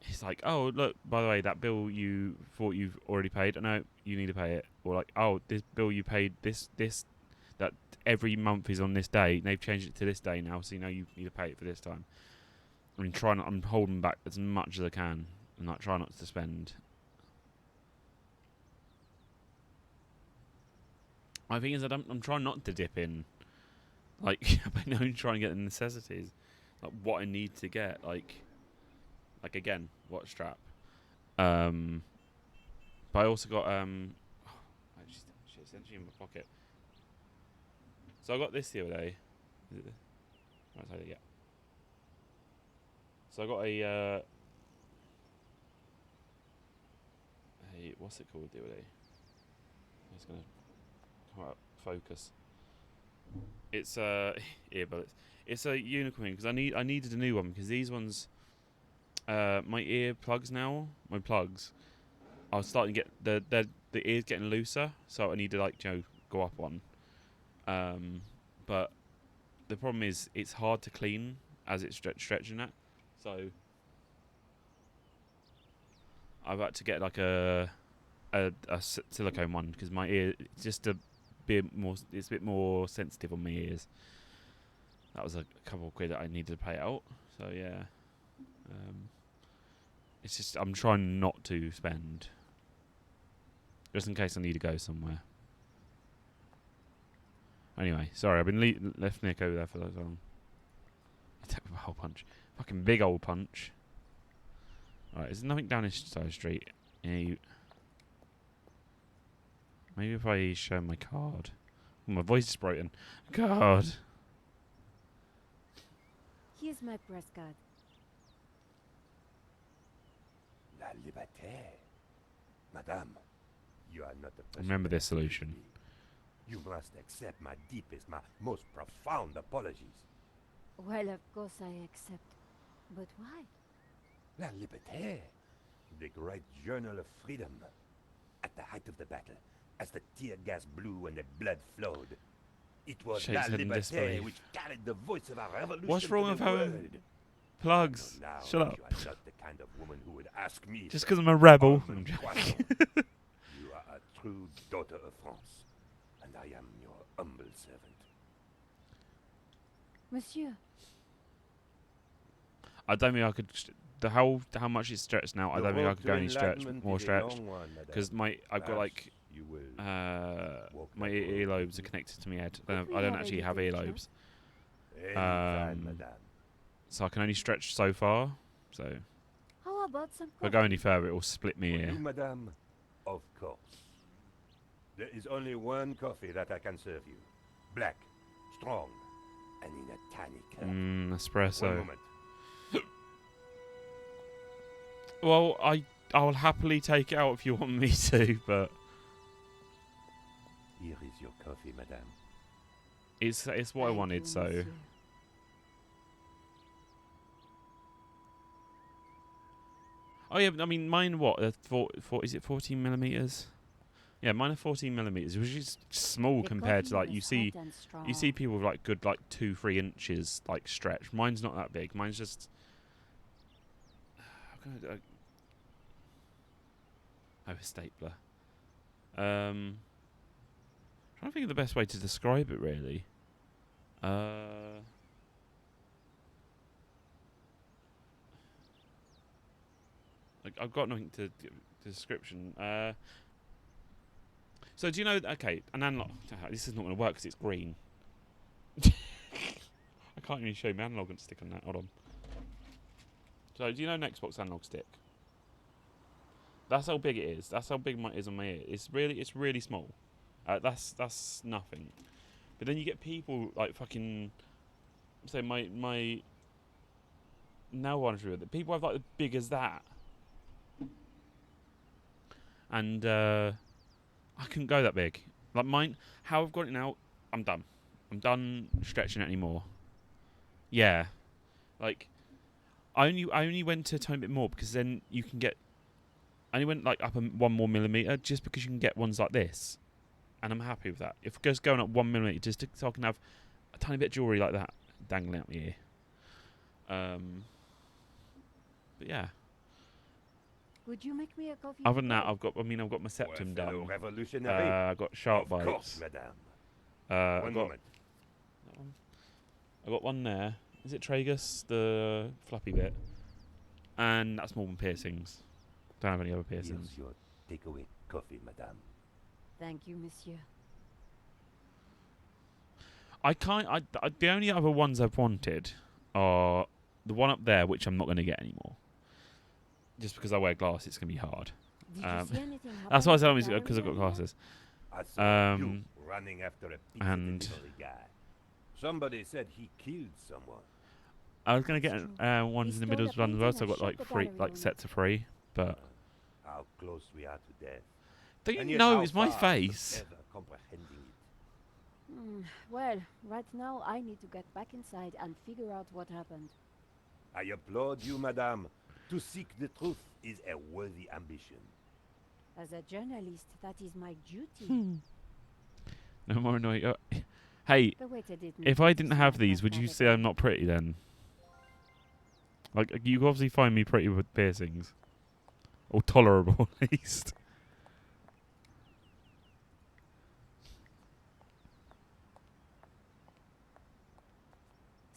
it's like, oh look, by the way, that bill you thought you've already paid. No, you need to pay it. Or like, oh, this bill you paid this that every month is on this day. And they've changed it to this day now, so you need to pay it for this time. I'm holding back as much as I can and like try not to spend. My thing is that I'm trying not to dip in, like I'm only trying to get the necessities, like what I need to get, like again, watch strap. But I also got it's actually in my pocket. So I got this the other day. Is it this? Right, yeah. So I got a what's it called the other day? It's gonna come out focus. It's earbuds. It's a unicorn because I needed a new one because these ones, my ear plugs now, my plugs, I was starting to get the ears getting looser, so I need to go up one. But the problem is it's hard to clean as it's stretching that, so I've had to get like a silicone one because my ear it's just a bit more. It's a bit more sensitive on my ears. That was a couple of quid that I needed to pay out. So yeah, It's just I'm trying not to spend, just in case I need to go somewhere. Anyway, sorry, I've been left Nick over there for that long. Attack with a whole punch, fucking big old punch. All right, there's nothing down this side street. Yeah, maybe if I show my card. Oh, my voice is broken. God. Here's my press card. La liberté. Madame, you are not the person. Remember that this solution. accused me. You must accept my deepest, my most profound apologies. Well, of course I accept. But why? La liberté. The great journal of freedom. At the height of the battle, as the tear gas blew and the blood flowed, it was Shakes La head in liberté disbelief. which carried the voice of our revolution. What's wrong to with the having world. plugs? So now Shut up. You are not the kind of woman who would ask me. Just for because I'm a rebel. I'm almond joking. croissant. You are a true daughter of France, and I am your humble servant. Monsieur, I don't think I could. How much it's stretched now? I The don't think I road could to go any enlightenment more is a stretched, long one, madame. because I've got Perhaps like you will walk my that road earlobes with are me. connected to my head. Could we I don't have a actually have little earlobes, Anytime, madame. so I can only stretch so far. So if how about some I go any further, it will split me For ear. you, madame, of course. There is only one coffee that I can serve you. Black, strong, and in a tiny cup. One Espresso. moment. Well, I'll happily take it out if you want me to, but Here is your coffee, madame. it's what I Thank wanted. you, So monsieur. oh yeah, I mean mine. What? Is it 14 millimeters? Yeah, mine are 14 millimeters, which is small The compared to coffee like you was see. hot and You see strong. people with like good like 2-3 inches like stretch. Mine's not that big. Mine's just. I have a stapler. Trying to think of the best way to describe it really. I've got nothing to description. So do you know? Okay, an analog. This is not going to work because it's green. I can't even show my analog and stick on that. Hold on. So do you know an Xbox analog stick? That's how big it is. That's how big it is on my ear. It's really small. That's nothing. But then you get people like fucking. Say my. No one's real. People have like the big as that. And I couldn't go that big. Like mine, how I've got it now, I'm done. I'm done stretching it anymore. Yeah, like I only went to a tiny bit more because then you can get. I only went like up 1 more millimeter just because you can get ones like this, and I'm happy with that. If it goes going up 1 millimeter, just so I can have a tiny bit of jewelry like that dangling out my ear. But yeah. Would you make me a coffee? Other than that, today? I've got my septum Well, fellow done. revolutionary. I got sharp of bites. course, madame. I One got moment. that one. I got one there. Is it tragus, the fluffy bit? And that's more than piercings. Don't have any other piercings. Here's your takeaway coffee, madame. Thank you, monsieur. I can't. The only other ones I've wanted are the one up there, which I'm not going to get anymore. Just because I wear glasses, it's going to be hard. Did Um, you see anything That's why I happen said in the because I've got gallery glasses. I saw you Um, running after a pizza and- delivery guy. Somebody said he killed someone. I was going to That's get true. ones He in the stole middle the of London as well, so I painting got and like shut the free, gallery like on sets of free. But How close we are to death. don't And you yet know how it's my far from face? ever comprehending it. Well, right now I need to get back inside and figure out what happened. I applaud you, madame. To seek the truth is a worthy ambition. As a journalist, that is my duty. No more annoying. Hey, The waiter didn't if need I to didn't have smack these, that would you rabbit say I'm out. not pretty then? Like you obviously find me pretty with piercings, or tolerable at least.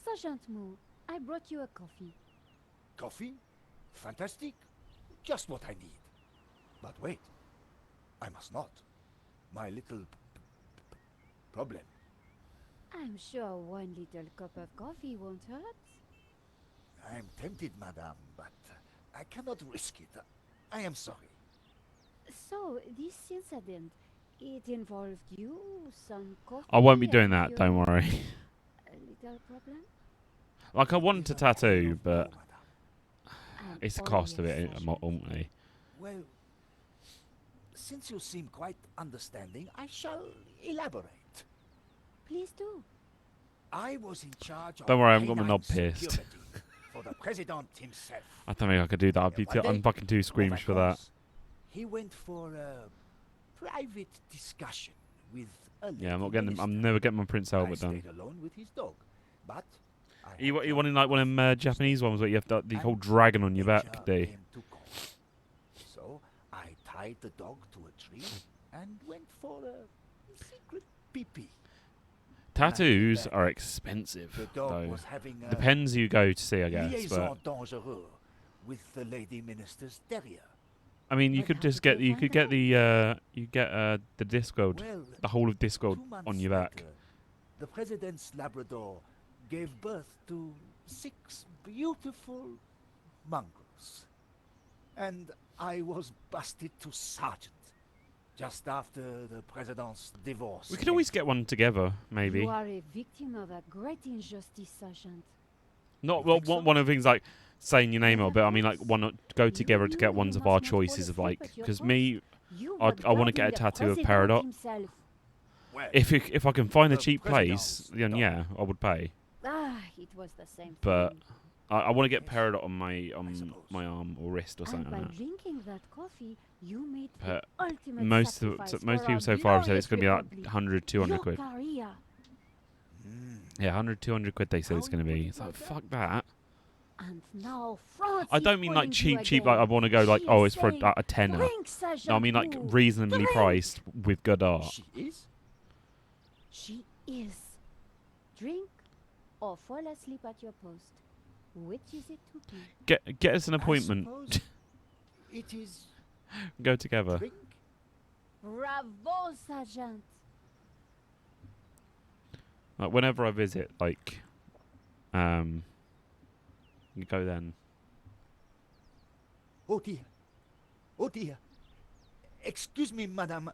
Sergeant Moo, I brought you a coffee. Coffee? Fantastic. Just what I need. But wait. I must not. My little problem. I'm sure one little cup of coffee won't hurt. I'm tempted, madame, but I cannot risk it. I am sorry. So, this incident, it involved you, some coffee... I won't be doing and that, don't your- worry. A little problem? Like, I want to Even I tattoo, love but you, madame. I'm it's the all cost of ears, it, Sergeant. ultimately. Well, since you seem quite understanding, I shall elaborate. Please do. I was in charge of Don't worry, I haven't got my canine knob pierced. security for the president himself. I don't think I could do that. I'd be One day, I'm fucking too squeamish for that. Vacances, he went for a private discussion with a lady Yeah, I'm not getting. minister. I'm never getting my Prince I Albert done. stayed alone with his dog, but I You had wanted like one of them Japanese ones where you have the whole and dragon on your nature back, do you? came to call. So I tied the dog to a tree and went for a secret pee-pee. Tattoos back. are expensive, The dog though. was having a Depends who you go to see, I guess. liaison But dangereux with the lady minister's terrier. I mean, you But could how just did get they you find could get out? the Discworld, Well, the whole of Discworld 2 months on your back. later, the president's Labrador gave birth to 6 beautiful mongrels. And I was busted to sergeant just after the president's divorce. We could always get one together, maybe. You are a victim of a great injustice, Sergeant. Not You well, think so? one of the things like saying your name Well, out, but I mean like of one go You together to knew get you ones of must our not fall choices of asleep like at your because post. me You I were want to get a guarding the tattoo of president Paradox. himself. Well, If I can find a The cheap place, president's then dog. yeah, I would pay. Ah, it was the same But thing. I want to get Yes, Paradox on suppose. my arm or wrist or And something by like that. drinking that coffee, you made But the ultimate most sacrifice most for people our so far have said it's going to be glorious like republic. 100, 200 Your quid. career. Yeah, 100, 200 quid they said How it's going to you put be. it It's like like that? fuck that. And now France I is don't mean like calling you cheap like I again. want to go like She oh is it's for saying, a tenner. Drink, Sergeant No, I mean like Wu. reasonably Drink. priced with good art. she is? She is. Drink or fall asleep at your post. Which is it to be? Get us an I appointment. suppose it is Go together. drink? Bravo, Sergeant. Like whenever I visit, like, you go then. Oh dear. Oh dear. Excuse me, madame.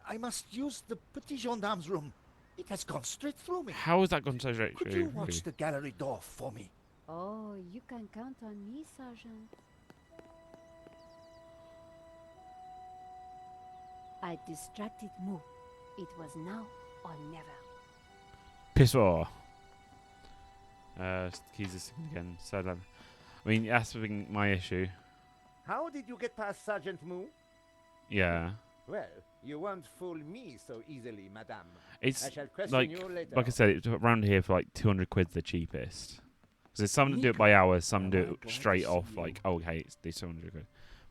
I must use the petit gendarme's room. It has gone straight through me. How has that gone so straight Could through? you watch really? the gallery door for me? Oh, you can count on me, Sergeant. I distracted Moo. It was now or never. Piss off. Keys is again. So, I mean, that's been my issue. How did you get past Sergeant Moo? Yeah, Well, you won't fool me so easily, madame. it's I shall question like you later. like I said, it's around here for like 200 quid's the cheapest. So there's some that do it by hours, some do am I it glad to straight see off. you. Like, oh, okay, it's 200 quid,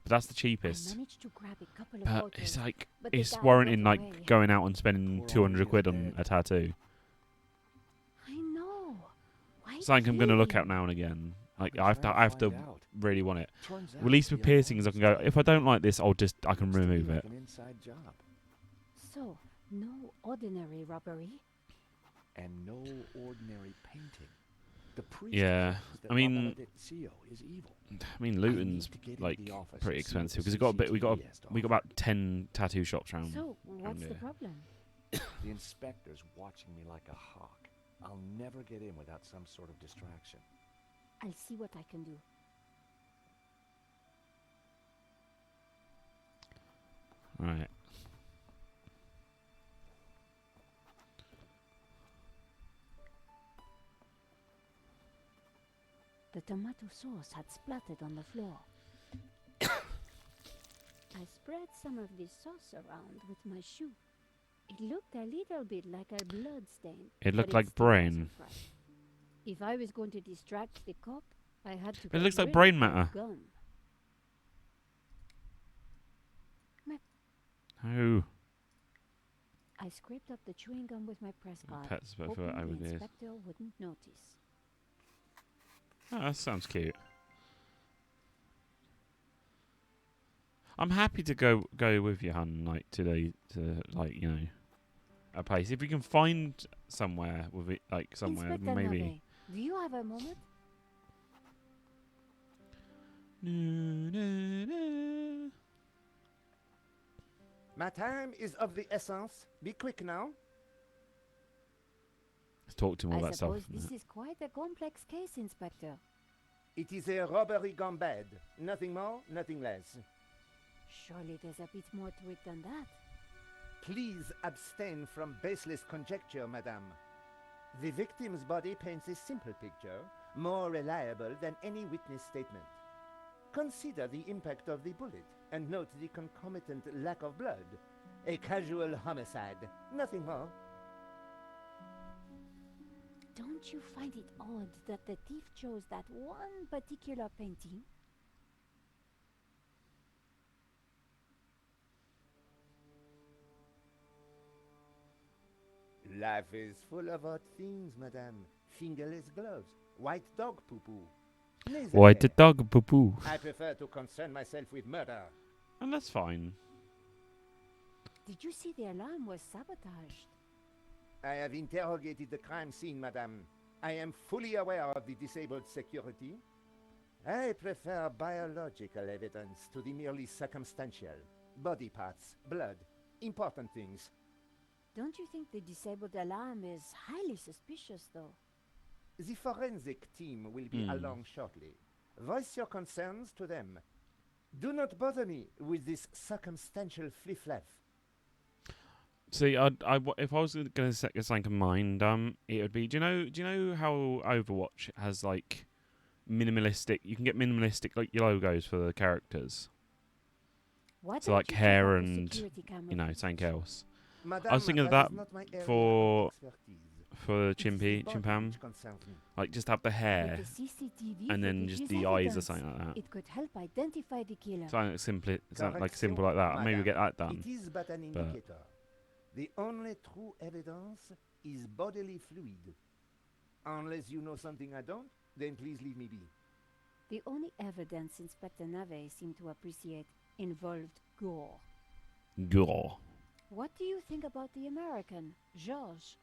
but that's the I cheapest. managed to grab a couple of But bottles. it's like but the it's guy warranting got like away. going out and spending Poor 200 Olivia's quid on dead. a tattoo. I know. Why It's something I'm gonna look kill at now and again. Like been I have trying to find out. really want it. Turns At least out with the piercings, I can go. unknown If I don't like this, I can looks to me remove like it. An inside job, So, no ordinary robbery. and no ordinary painting. The priest Yeah, claims that I La mean- Maledictio is evil. I mean, I Luton's need to get into like the office pretty and see what expensive the because we got CCTV has to we got offer. about 10 tattoo shops around. So, what's the here. problem? The inspector's watching me like a hawk. I'll never get in without some sort of distraction. I'll see what I can do. Right. The tomato sauce had splattered on the floor. I spread some of this sauce around with my shoe. It looked a little bit like a blood stain. It but looked like still wasn't brain. fresh. If I was going to distract the cop, I had to. It get looks like rid brain of the matter. Gum. Oh, I scraped up the chewing gum with my press card, pets for hoping over the here. inspector wouldn't notice. Oh, that sounds cute. I'm happy to go with you, hun. Like to a place. If we can find somewhere with it, like somewhere Inspector maybe. Navet, do you have a moment? My time is of the essence. Be quick now. Let's talk to him all I that stuff. suppose this is quite a complex case, Inspector. It is a robbery gone bad. Nothing more, nothing less. Surely there's a bit more to it than that. Please abstain from baseless conjecture, madame. The victim's body paints a simple picture, more reliable than any witness statement. Consider the impact of the bullet, and note the concomitant lack of blood. A casual homicide, nothing more. Don't you find it odd that the thief chose that one particular painting? Life is full of odd things, madame. Fingerless gloves, white dog poo-poo. nasal Why the hair. dog poo poo? I prefer to concern myself with murder. And that's fine. Did you see the alarm was sabotaged? I have interrogated the crime scene, madame. I am fully aware of the disabled security. I prefer biological evidence to the merely circumstantial. Body parts, blood, important things. Don't you think the disabled alarm is highly suspicious, though? The forensic team will be along shortly. Voice your concerns to them. Do not bother me with this circumstantial fliff-flaff. See, if I was going to set something in mind, it would be. Do you know how Overwatch has like minimalistic? You can get minimalistic like logos for the characters. Why So don't like you check hair out the and security camera something footage? else. Madame, I was thinking of that that is not my area for of expertise. for It is the body Chimpam, which concerns me. like just have the hair With the CCTV and then footage just is the eyes or evidence. something like that. It could help identify the killer. Something simple, something like Correction, simple like that. Maybe madame. get that done. It is but an but- indicator. The only true evidence is bodily fluid. Unless you know something I don't, then please leave me be. The only evidence Inspector Navet seemed to appreciate involved gore. Gore. What do you think about the American, Georges?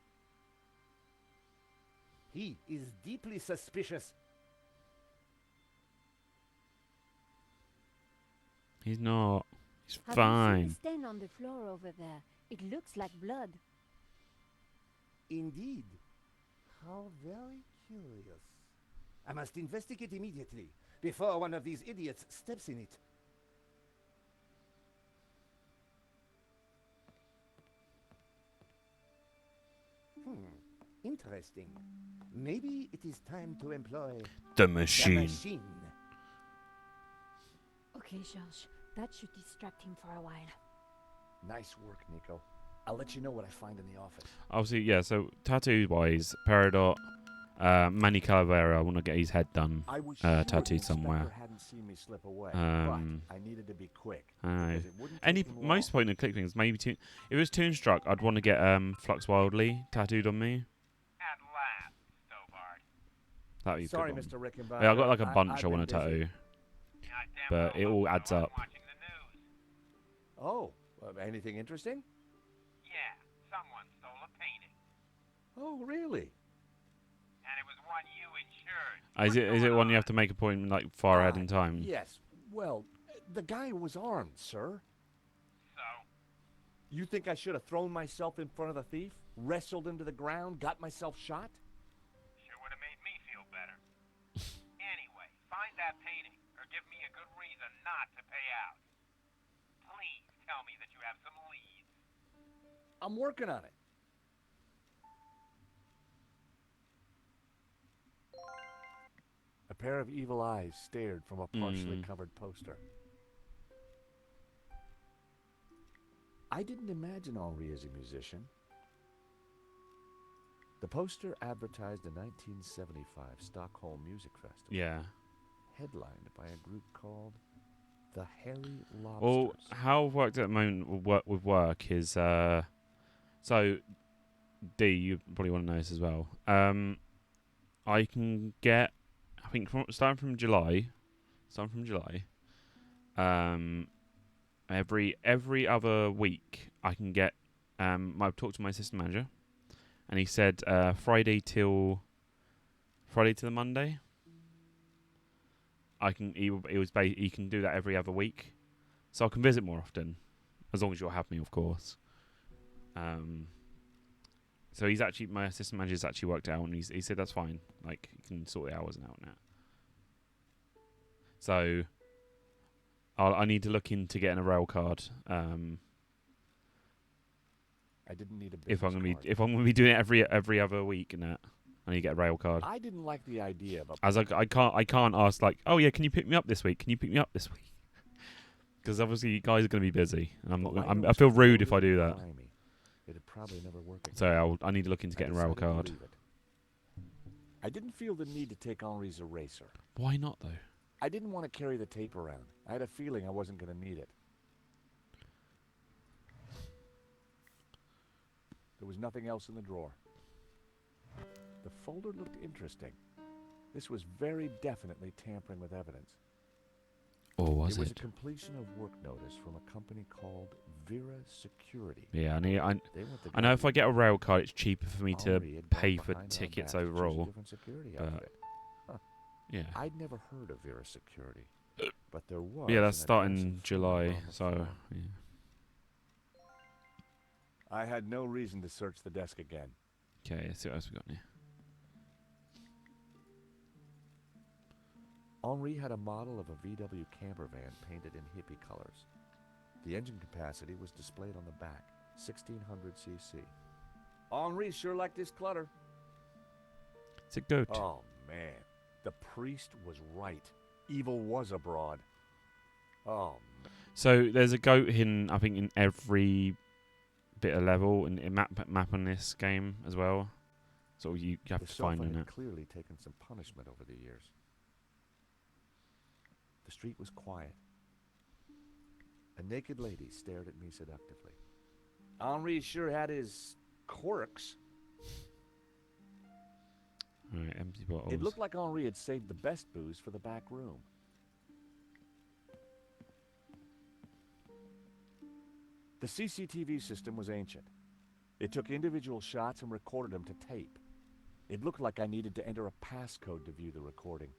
He is deeply suspicious. He's not. He's Have you seen fine. the stain on the floor over there? It looks like blood. Indeed. How very curious. I must investigate immediately, before one of these idiots steps in it. Interesting. Maybe it is time to employ The the machine. machine. Okay, Georges, that should distract him for a while. Nice work, Nico. I'll let you know what I find in the office. Obviously, yeah. So tattoo wise, Peridot, Manny Calavera. I want to get his head done. I was tattooed sure the inspector somewhere. hadn't seen me slip away, Um, but I needed to be quick. I know. because it wouldn't Any take him most long. point of click things maybe if it was Toonstruck, I'd want to get Flux Wildly tattooed on me. At last, Stobart. That'd be a Sorry, good one. Mr. Rickenbacker. Yeah, I got like a bunch I've I want to been busy. tattoo, Goddamn but well it all hope adds so. I'm up. watching the news. Oh, anything interesting? Yeah, someone stole a painting. Oh, really? And it was one you insured. Is What's it going one you on? have to make a point like far ahead Ah, in time? Yes. Well, the guy was armed, sir. So, You think I should have thrown myself in front of the thief, wrestled him to the ground, got myself shot? sure would have made me feel better. Anyway, find that painting, or give me a good reason not to pay out. Please tell me that you have some leads. I'm working on it. A pair of evil eyes stared from a partially covered poster. I didn't imagine Henri as a musician. The poster advertised the 1975 Stockholm Music Festival, Yeah. headlined by a group called the Hairy Well, Lobsters. how I've worked at the moment with work is so D, you probably want to know this as well. I can get, starting from July, every other week I can get. I've talked to my assistant manager, and he said Friday till the Monday. I can. He can do that every other week, so I can visit more often, as long as you'll have me, of course. So my assistant manager's actually worked it out, and he said that's fine. Like, you can sort the hours out now. So I need to look into getting a rail card. I didn't need a If I'm business gonna card. be doing it every other week and that, I need to get a rail card. I didn't like the idea of a As I can't ask like, oh yeah, can you pick me up this week? Can you pick me up this week? Because obviously you guys are going to be busy, and I'm not. I feel rude if I do that. It'd probably never work again. So I need to look into getting a rail decided to card. leave it. I didn't feel the need to take Henri's eraser. Why not though? I didn't want to carry the tape around. I had a feeling I wasn't going to need it. There was nothing else in the drawer. The folder looked interesting. This was very definitely tampering with evidence. Or was It was a it? completion of work notice from a company called Vera Security. Yeah, They went the I know if I guy- get a rail card, it's cheaper for me to Henri had gone pay for behind our tickets back to choose a overall. different security But outfit. yeah, I'd never heard of Vera Security, but there was. yeah, that's an starting address and phone July. number on the So form. yeah. I had no reason to search the desk again. Okay, let's see what else we got here. Henri had a model of a VW camper van painted in hippie colors. The engine capacity was displayed on the back, 1600 cc. Henri sure liked this clutter. It's a goat. Oh, man. The priest was right. Evil was abroad. Oh, man. So there's a goat hidden, I think, in every bit of level and map on this game as well. So you have The to find sofa in had it. clearly taken some punishment over the years. The street was quiet. A naked lady stared at me seductively. Henri sure had his quirks. Alright, empty bottles. It looked like Henri had saved the best booze for the back room. The CCTV system was ancient. It took individual shots and recorded them to tape. It looked like I needed to enter a passcode to view the recording.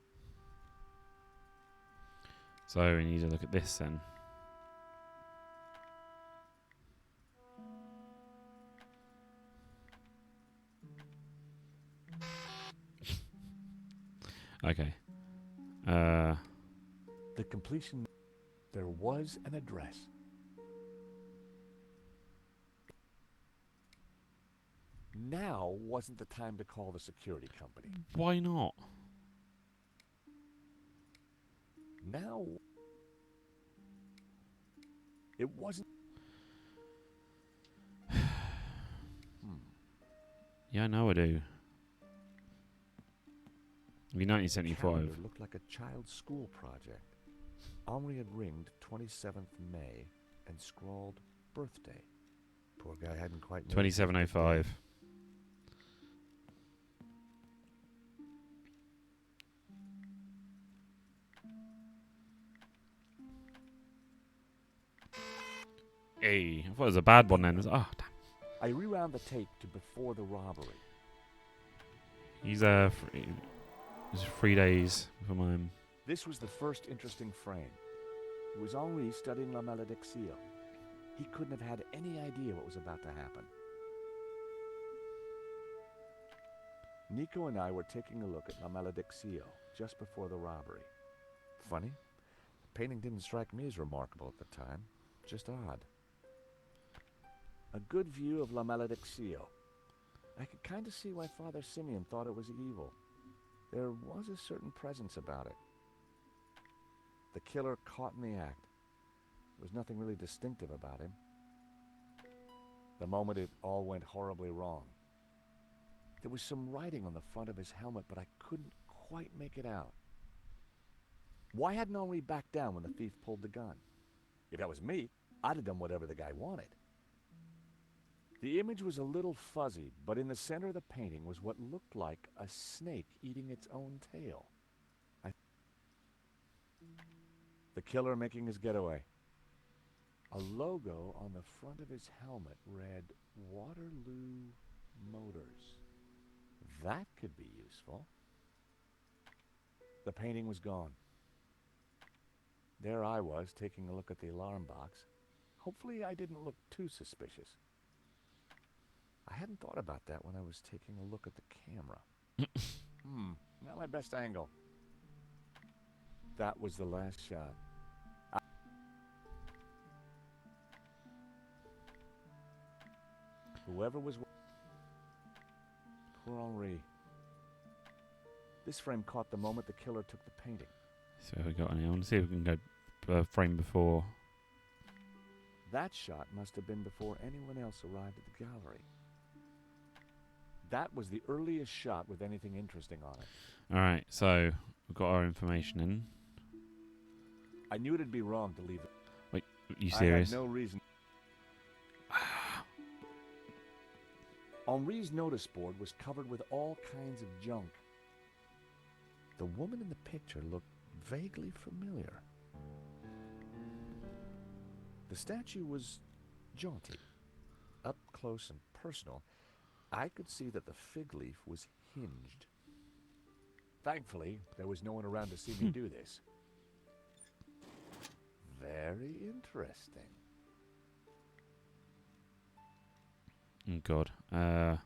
So we need to look at this then. Okay. The completion. There was an address. Now wasn't the time to call the security company. Why not? Now. It wasn't. Yeah, I know I do. It'll be The 1975. calendar looked like a child's school project. Henri had ringed 27th May and scrawled birthday. Poor guy hadn't quite made his 2705. Hey, I thought it was a bad one then. It was, oh, damn. I rewound the tape to before the robbery. He's free. It's 3 days for mine. This was the first interesting frame. It was Henri studying La Malediccio. He couldn't have had any idea what was about to happen. Nico and I were taking a look at La Malediccio just before the robbery. Funny, the painting didn't strike me as remarkable at the time, just odd. A good view of La Malediccio. I could kind of see why Father Simeon thought it was evil. There was a certain presence about it. The killer caught in the act. There was nothing really distinctive about him. The moment it all went horribly wrong. There was some writing on the front of his helmet, but I couldn't quite make it out. Why hadn't Henri backed down when the thief pulled the gun? If that was me, I'd have done whatever the guy wanted. The image was a little fuzzy, but in the center of the painting was what looked like a snake eating its own tail. The killer making his getaway. A logo on the front of his helmet read Waterloo Motors. That could be useful. The painting was gone. There I was, taking a look at the alarm box. Hopefully I didn't look too suspicious. I hadn't thought about that when I was taking a look at the camera. Not my best angle. That was the last shot. Whoever was... Poor Henri. This frame caught the moment the killer took the painting. So we got on here. I want to see if we can go frame before. That shot must have been before anyone else arrived at the gallery. That was the earliest shot with anything interesting on it. Alright, so we've got our information in. I knew it'd be wrong to leave it. Wait, you serious? I had no reason. Henri's notice board was covered with all kinds of junk. The woman in the picture looked vaguely familiar. The statue was jaunty. Up close and personal, I could see that the fig leaf was hinged. Thankfully, there was no one around to see me do this. Very interesting. Oh, God. I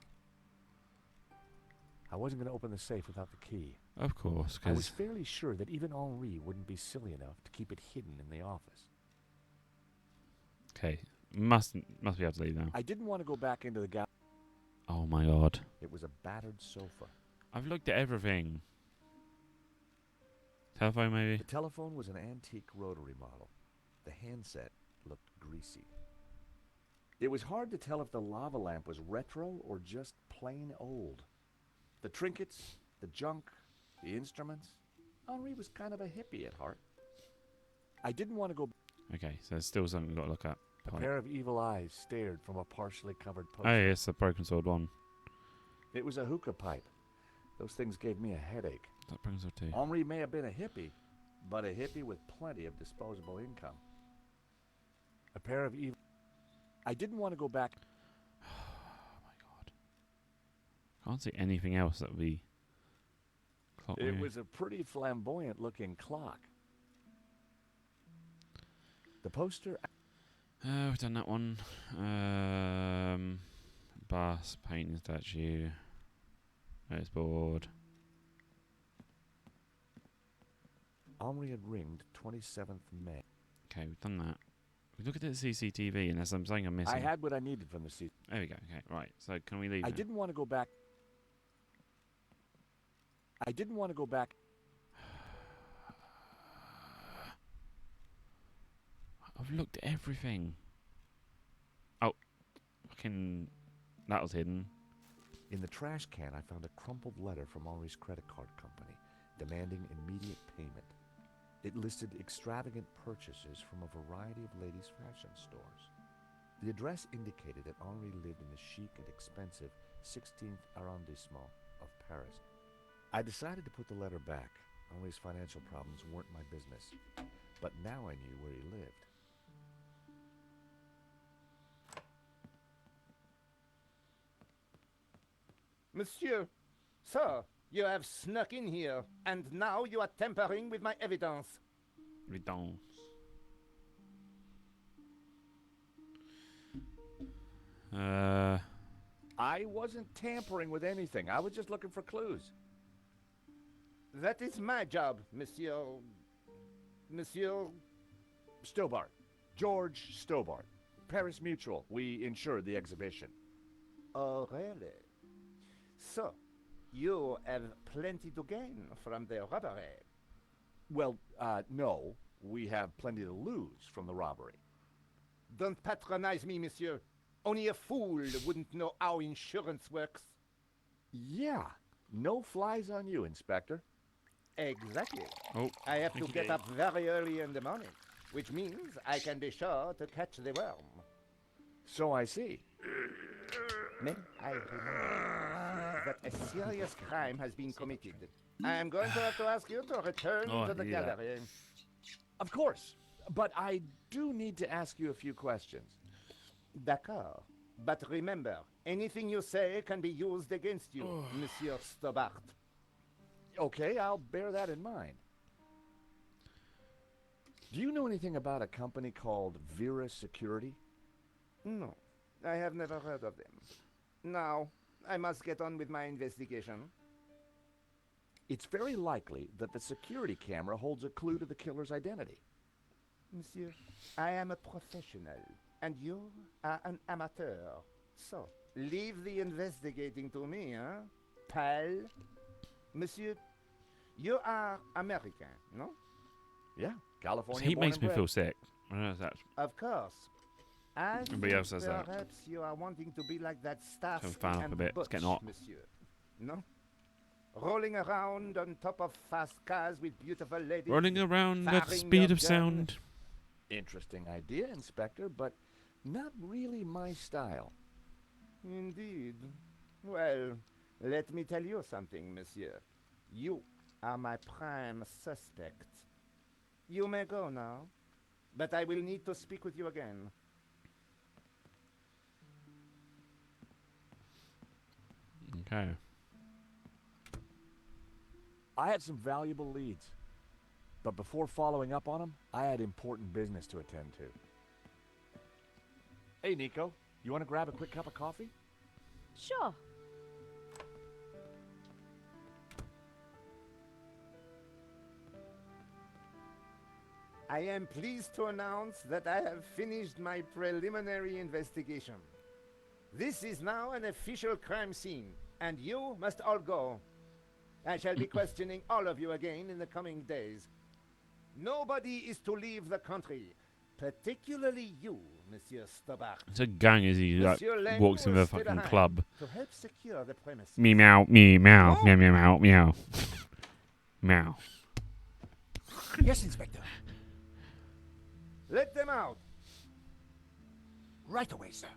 wasn't going to open the safe without the key. Of course, I was because... fairly sure that even Henri wouldn't be silly enough to keep it hidden in the office. Okay, must be able to leave now. I didn't want to go back into the gallery. Oh, my God. It was a battered sofa. I've looked at everything. Telephone, maybe? The telephone was an antique rotary model. The handset looked greasy. It was hard to tell if the lava lamp was retro or just plain old. The trinkets, the junk, the instruments. Henri was kind of a hippie at heart. I didn't want to go... Okay, so there's still something we've got to look at. A pair of evil eyes stared from a partially covered poster. Oh, yes, the broken sword one. It was a hookah pipe. Those things gave me a headache. That broken sword too. Henri may have been a hippie, but a hippie with plenty of disposable income. A pair of evil... I didn't want to go back... Oh, my God. Can't see anything else that would be... Clock It maybe? was a pretty flamboyant-looking clock. The poster... We've done that one. Bust, painting statue. Notice board. Henri had ringed 27th May. Okay, we've done that. We look at the CCTV and there's something I'm missing. I had what I needed from the CCTV. There we go. Okay, right. So can we leave I now? didn't want to go back. I didn't want to go back. I've looked at everything. Oh, fucking... That was hidden. In the trash can, I found a crumpled letter from Henri's credit card company, demanding immediate payment. It listed extravagant purchases from a variety of ladies' fashion stores. The address indicated that Henri lived in the chic and expensive 16th arrondissement of Paris. I decided to put the letter back. Henri's financial problems weren't my business, but now I knew where he lived. Monsieur, sir, you have snuck in here, and now you are tampering with my evidence. We don't. I wasn't tampering with anything. I was just looking for clues. That is my job, Monsieur... Monsieur... Stobart. George Stobart. Paris Mutual. We insured the exhibition. Oh, really? So, you have plenty to gain from the robbery. Well, no. We have plenty to lose from the robbery. Don't patronize me, monsieur. Only a fool wouldn't know how insurance works. Yeah. No flies on you, Inspector. Exactly. Oh, I have to thank you, get Dave. up very early in the morning, which means I can be sure to catch the worm. So I see. May I remind you that a serious crime has been committed. I am going to have to ask you to return Oh, to the I knew that. gallery. Of course. But I do need to ask you a few questions. D'accord. But remember, anything you say can be used against you, Monsieur Stobart. Okay, I'll bear that in mind. Do you know anything about a company called Vera Security? No, I have never heard of them. Now, I must get on with my investigation. It's very likely that the security camera holds a clue to the killer's identity. Monsieur, I am a professional, and you are an amateur. So, leave the investigating to me, huh? Pal? Monsieur, you are American, no? Yeah, California. This heat born makes and me bred. feel sick. I don't know if that's Of course. I Everybody else think says that. perhaps you are wanting to be like that Starsky fan up and a bit. It's Butch, getting hot. Monsieur. No? Rolling around on top of fast cars with beautiful ladies. running around at the firing speed your of gun. sound. Interesting idea, Inspector, but not really my style. Indeed. Well, let me tell you something, monsieur. You are my prime suspect. You may go now, but I will need to speak with you again. Okay. I had some valuable leads. But before following up on them, I had important business to attend to. Hey, Nico, you want to grab a quick cup of coffee? Sure. I am pleased to announce that I have finished my preliminary investigation. This is now an official crime scene, and you must all go. I shall be questioning all of you again in the coming days. Nobody is to leave the country, particularly you, Monsieur Stobart. It's a gang as he like, Monsieur Lang walks in will the stay fucking behind club. to help secure the premises. Me meow, me meow, Oh. meow, meow, meow, meow. Meow. Yes, Inspector. Let them out. Right away, sir.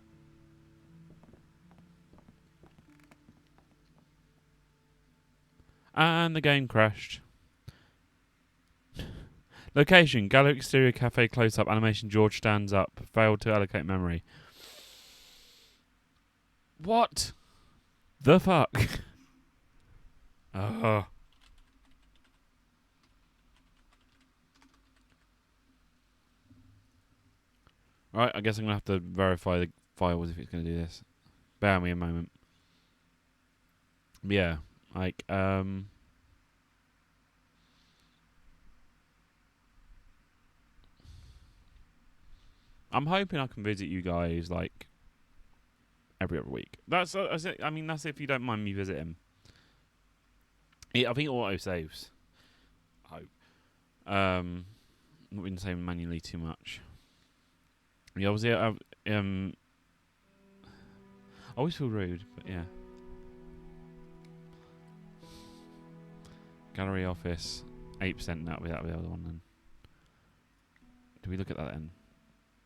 And the game crashed. Location: Gallery exterior cafe close-up animation. George stands up. Failed to allocate memory. What the fuck? Ugh. Right, I guess I'm gonna have to verify the files if it's gonna do this. Bear me a moment. Yeah, like I'm hoping I can visit you guys like every other week. That's I mean that's if you don't mind me visiting. Yeah, I think auto saves. I hope. Not been saving manually too much. Yeah, obviously I always feel rude, but yeah. Gallery office, 8%. That'll be the other one then. Do we look at that then?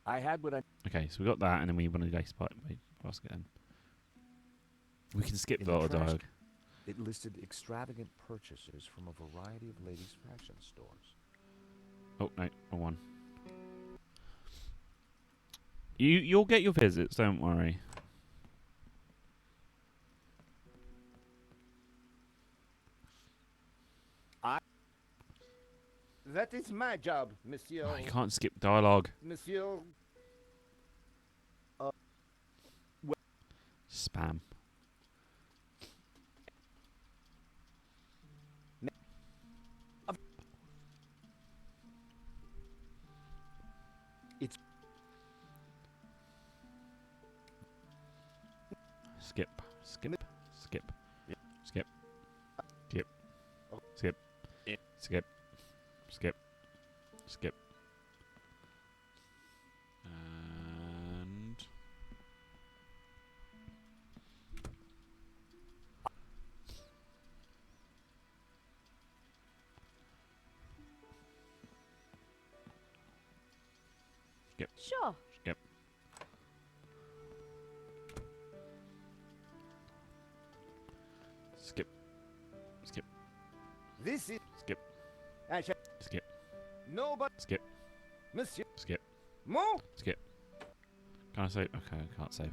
I had what I... Okay, so we got that, and then we want to go basket then. We can skip In the the auto trash dialogue. It listed extravagant purchases from a variety of ladies' fashion stores. Oh no, wrong one. You'll get your visits, don't worry. That is my job, Monsieur. Oh, you can't skip dialogue. Monsieur. Spam. It's... Skip. Skip. Skip. Yeah. Skip. Skip. Skip. Yeah. Skip. Skip. Skip. And skip. Sure. Skip. Skip. Skip. This is. Skip. I shall. Skip. Nobody. Skip. Monsieur. Skip. Mo? Skip. Can I save? Okay, I can't save.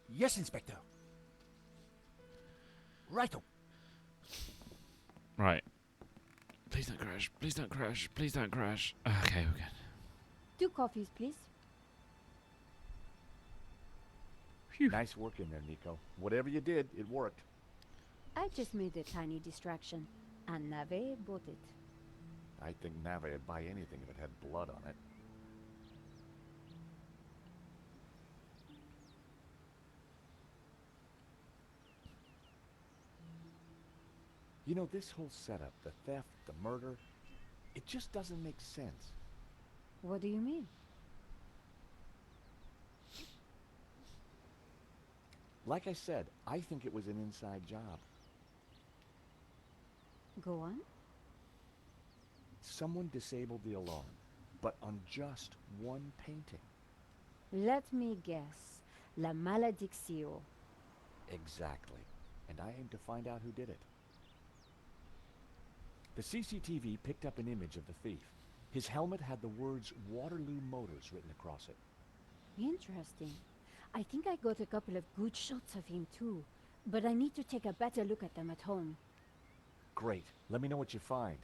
Yes, Inspector. Righto. Right. Please don't crash. Please don't crash. Please don't crash. Okay, we're good. 2 coffees, please. Phew. Nice work in there, Nico. Whatever you did, it worked. I just made a tiny distraction, and Nave bought it. I think Nave would buy anything if it had blood on it. You know, this whole setup, the theft, the murder, it just doesn't make sense. What do you mean? Like I said, I think it was an inside job. Go on. Someone disabled the alarm, but on just one painting. Let me guess. La Maledictio. Exactly. And I aim to find out who did it. The CCTV picked up an image of the thief. His helmet had the words Waterloo Motors written across it. Interesting. I think I got a couple of good shots of him too, but I need to take a better look at them at home. Great. Let me know what you find.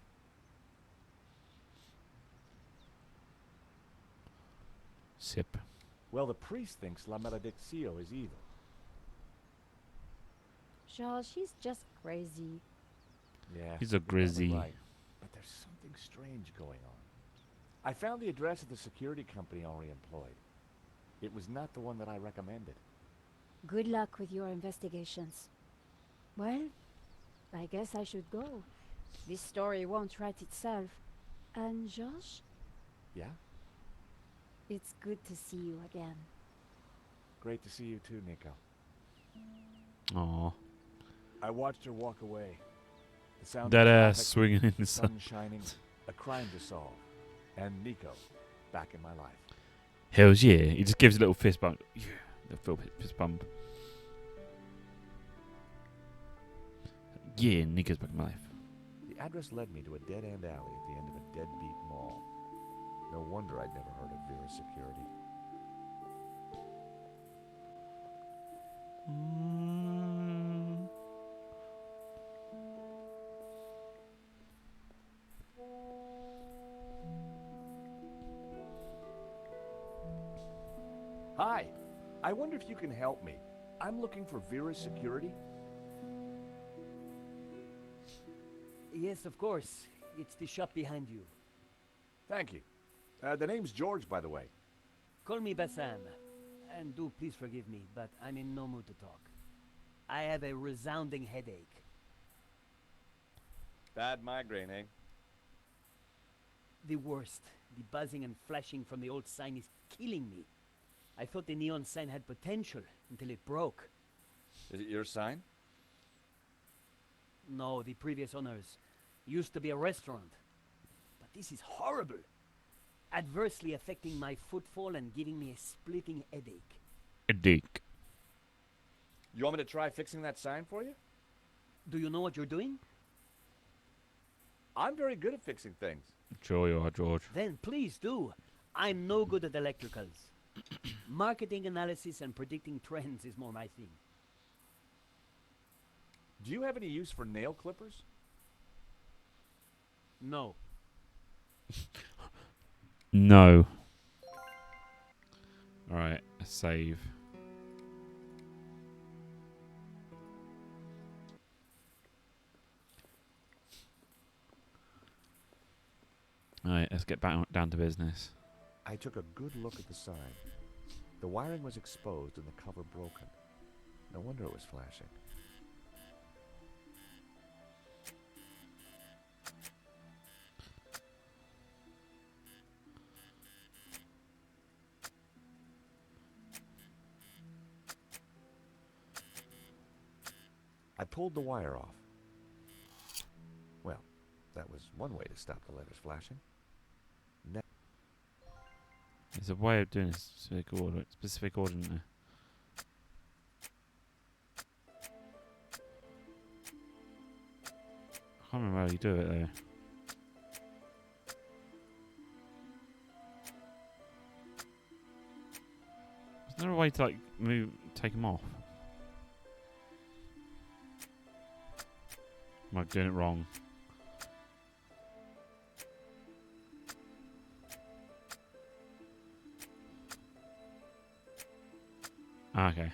Sip. Well, the priest thinks La Maledictio is evil. Charles, she's just crazy. Yeah. He's a you're probably grizzy. right. But there's something strange going on. I found the address of the security company Henri employed. It was not the one that I recommended. Good luck with your investigations. Well, I guess I should go. This story won't write itself. And Josh, Yeah? it's good to see you again. Great to see you too, Nico. Aw. I watched her walk away. The sound Dead of ass traffic, swinging in the the sun. sun shining, a crime to solve, and Nico back in my life. Hells yeah. He just gives a little fist bump. Yeah. The full fist bump. Yeah, Nico's back in my life. The address led me to a dead-end alley at the end of a deadbeat mall. No wonder I'd never heard of Vera's security. Hi. I wonder if you can help me. I'm looking for Vera's security. Yes, of course. It's the shop behind you. Thank you. The name's George, by the way. Call me Bassam. And do please forgive me, but I'm in no mood to talk. I have a resounding headache. Bad migraine, eh? The worst. The buzzing and flashing from the old sign is killing me. I thought the neon sign had potential until it broke. Is it your sign? No, the previous owners. Used to be a restaurant. But this is horrible. Adversely affecting my footfall and giving me a splitting headache. A dick. You want me to try fixing that sign for you? Do you know what you're doing? I'm very good at fixing things. Sure you are, George. Then please do. I'm no good at electricals. Marketing analysis and predicting trends is more my thing. Do you have any use for nail clippers? No. No. Alright, a save. Alright, let's get back down to business. I took a good look at the sign. The wiring was exposed and the cover broken. No wonder it was flashing. I pulled the wire off. Well, that was one way to stop the letters flashing. There's a way of doing a specific order, isn't there? I can't remember how you do it though. way to like take them off? Am I doing it wrong? Okay.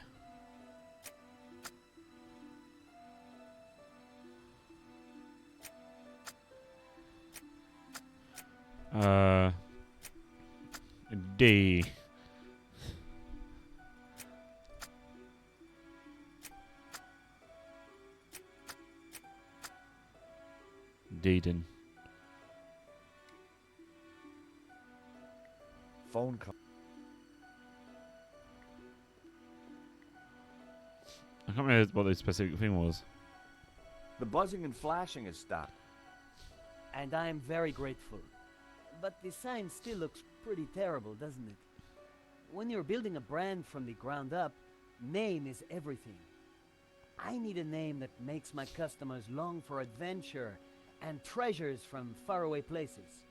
D. Deeden. Phone call. I can't remember what the specific thing was. The buzzing and flashing has stopped. And I am very grateful. But the sign still looks pretty terrible, doesn't it? When you're building a brand from the ground up, name is everything. I need a name that makes my customers long for adventure and treasures from faraway places.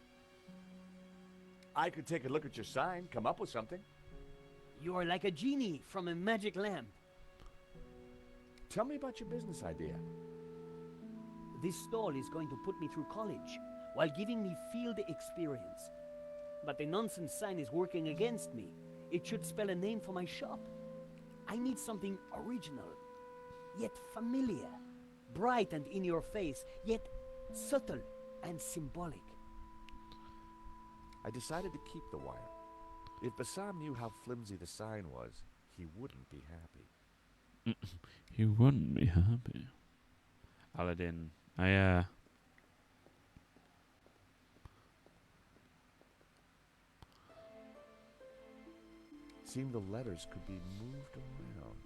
I could take a look at your sign, come up with something. You're like a genie from a magic lamp. Tell me about your business idea. This stall is going to put me through college while giving me field experience. But the nonsense sign is working against me. It should spell a name for my shop. I need something original, yet familiar, bright and in your face, yet subtle and symbolic. I decided to keep the wire. If Bassam knew how flimsy the sign was, he wouldn't be happy. He wouldn't be happy. Aladdin. Seemed the letters could be moved around.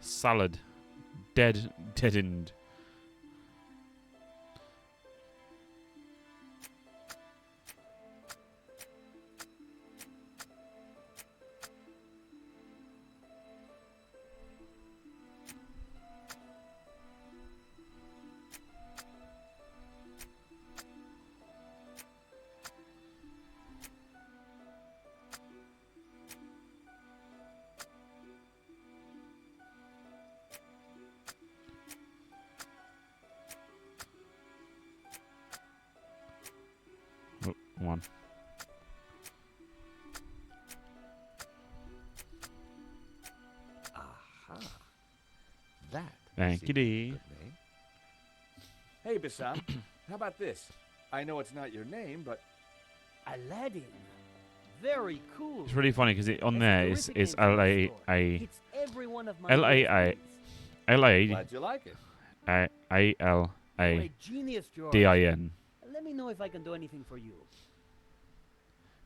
Salad. Deadened. Oh, one. Aha. That. Thank seems you, like a Dee. good name. Hey, Bassam. How about this? I know it's not your name, but Aladdin. Very cool. It's really funny because on That's there a is terrific name for a store. L-A-A. Hits every one of my L-A-I. needs. glad you like it. You're A-L-A-D-I-N. a genius, George. Let me know if I can do anything for you.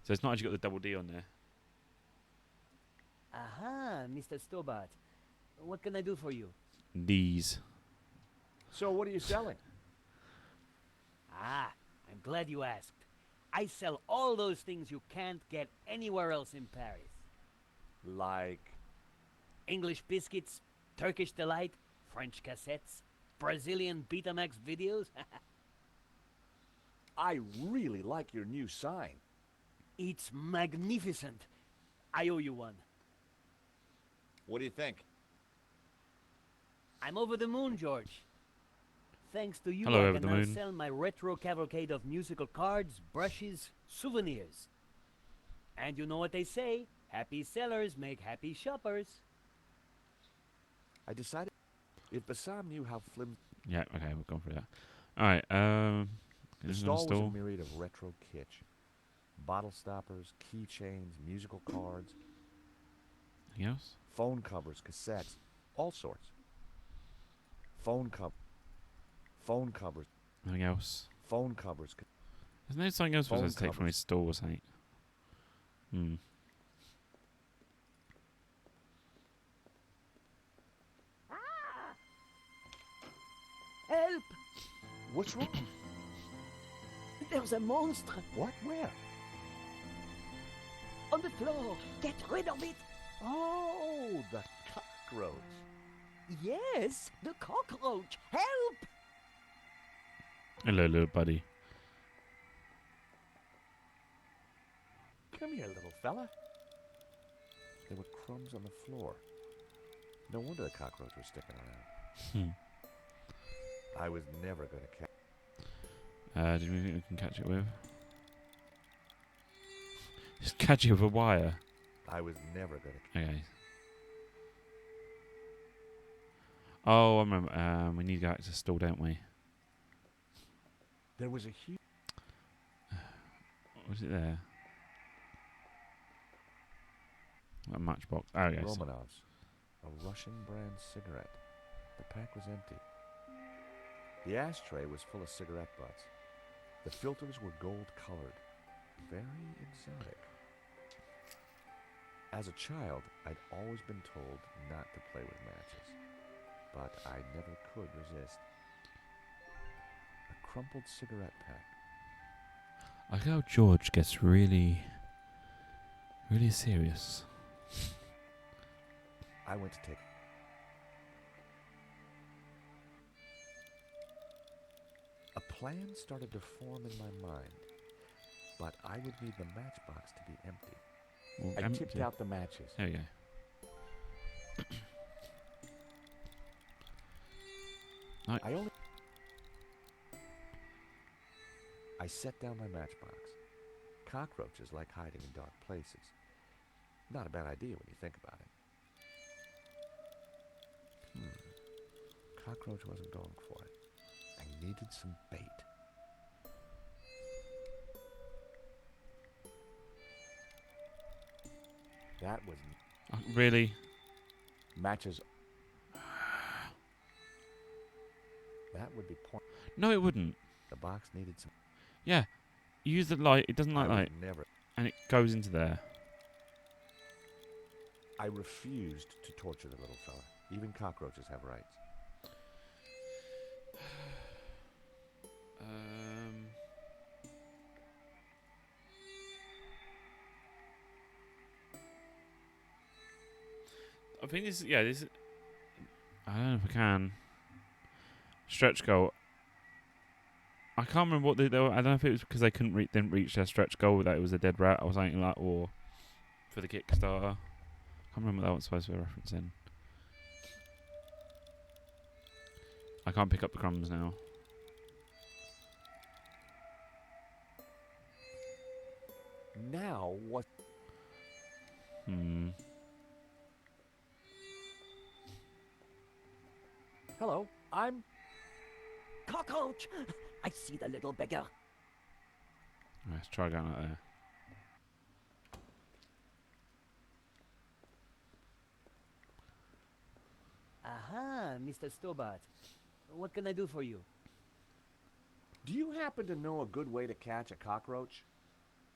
So it's not actually got the double D on there. Aha, Mr. Stobart. What can I do for you? These. So what are you selling? Ah, I'm glad you asked. I sell all those things you can't get anywhere else in Paris. Like, English biscuits, Turkish delight, French cassettes, Brazilian Betamax videos. I really like your new sign. It's magnificent. I owe you one. What do you think? I'm over the moon, George. Thanks to you, Hello, I over can the now moon. sell my retro cavalcade of musical cards, brushes, souvenirs. And you know what they say, happy sellers make happy shoppers. I decided if Bassam knew how flimsy Yeah, okay, we've gone through that. Alright, the there's another stall was stall. a myriad of retro kitsch. Bottle stoppers, keychains, musical cards, Anything else? phone covers, cassettes, all sorts. Phone covers, Anything else? phone covers. Isn't there something else we're Phone supposed to take from covers. his stall or something? Help! What's wrong? There's a monster What? Where? on the floor. Get rid of it. Oh, the cockroach. Yes, the cockroach. Help! Hello, little buddy. Come here, little fella. There were crumbs on the floor. No wonder the cockroach was sticking around. I was never going to catch. Do we think we can catch it with? Just catch it with a wire. I was never going to. Okay. Oh, I remember. We need to go back to the store, don't we? There was a huge. What was it there? A matchbox. Oh, yes. Romanovs. A Russian brand cigarette. The pack was empty. The ashtray was full of cigarette butts. The filters were gold-colored. Very exotic. As a child, I'd always been told not to play with matches. But I never could resist. A crumpled cigarette pack. I like how George gets really serious. I went to take. A plan started to form in my mind, but I would need the matchbox to be empty. Well, I empty. tipped out the matches. There we go. I set down my matchbox. Cockroaches like hiding in dark places. Not a bad idea when you think about it. Cockroach wasn't going for it. I needed some bait. That was Really? matches. That would be point. No, it wouldn't. The box needed some. Yeah. You use the light. It doesn't like I would light. never. And it goes into there. I refused to torture the little fella. Even cockroaches have rights. I think this. Yeah, this. I don't know if I can. Stretch goal. I can't remember what they were. I don't know if it was because they didn't reach their stretch goal, that it was a dead rat or something like that, or for the Kickstarter. I can't remember what that was supposed to be referencing. I can't pick up the crumbs now. Now what? Hello, I'm. Cockroach! I see the little beggar. Let's try going out there. Aha, Mr. Stobart. What can I do for you? Do you happen to know a good way to catch a cockroach?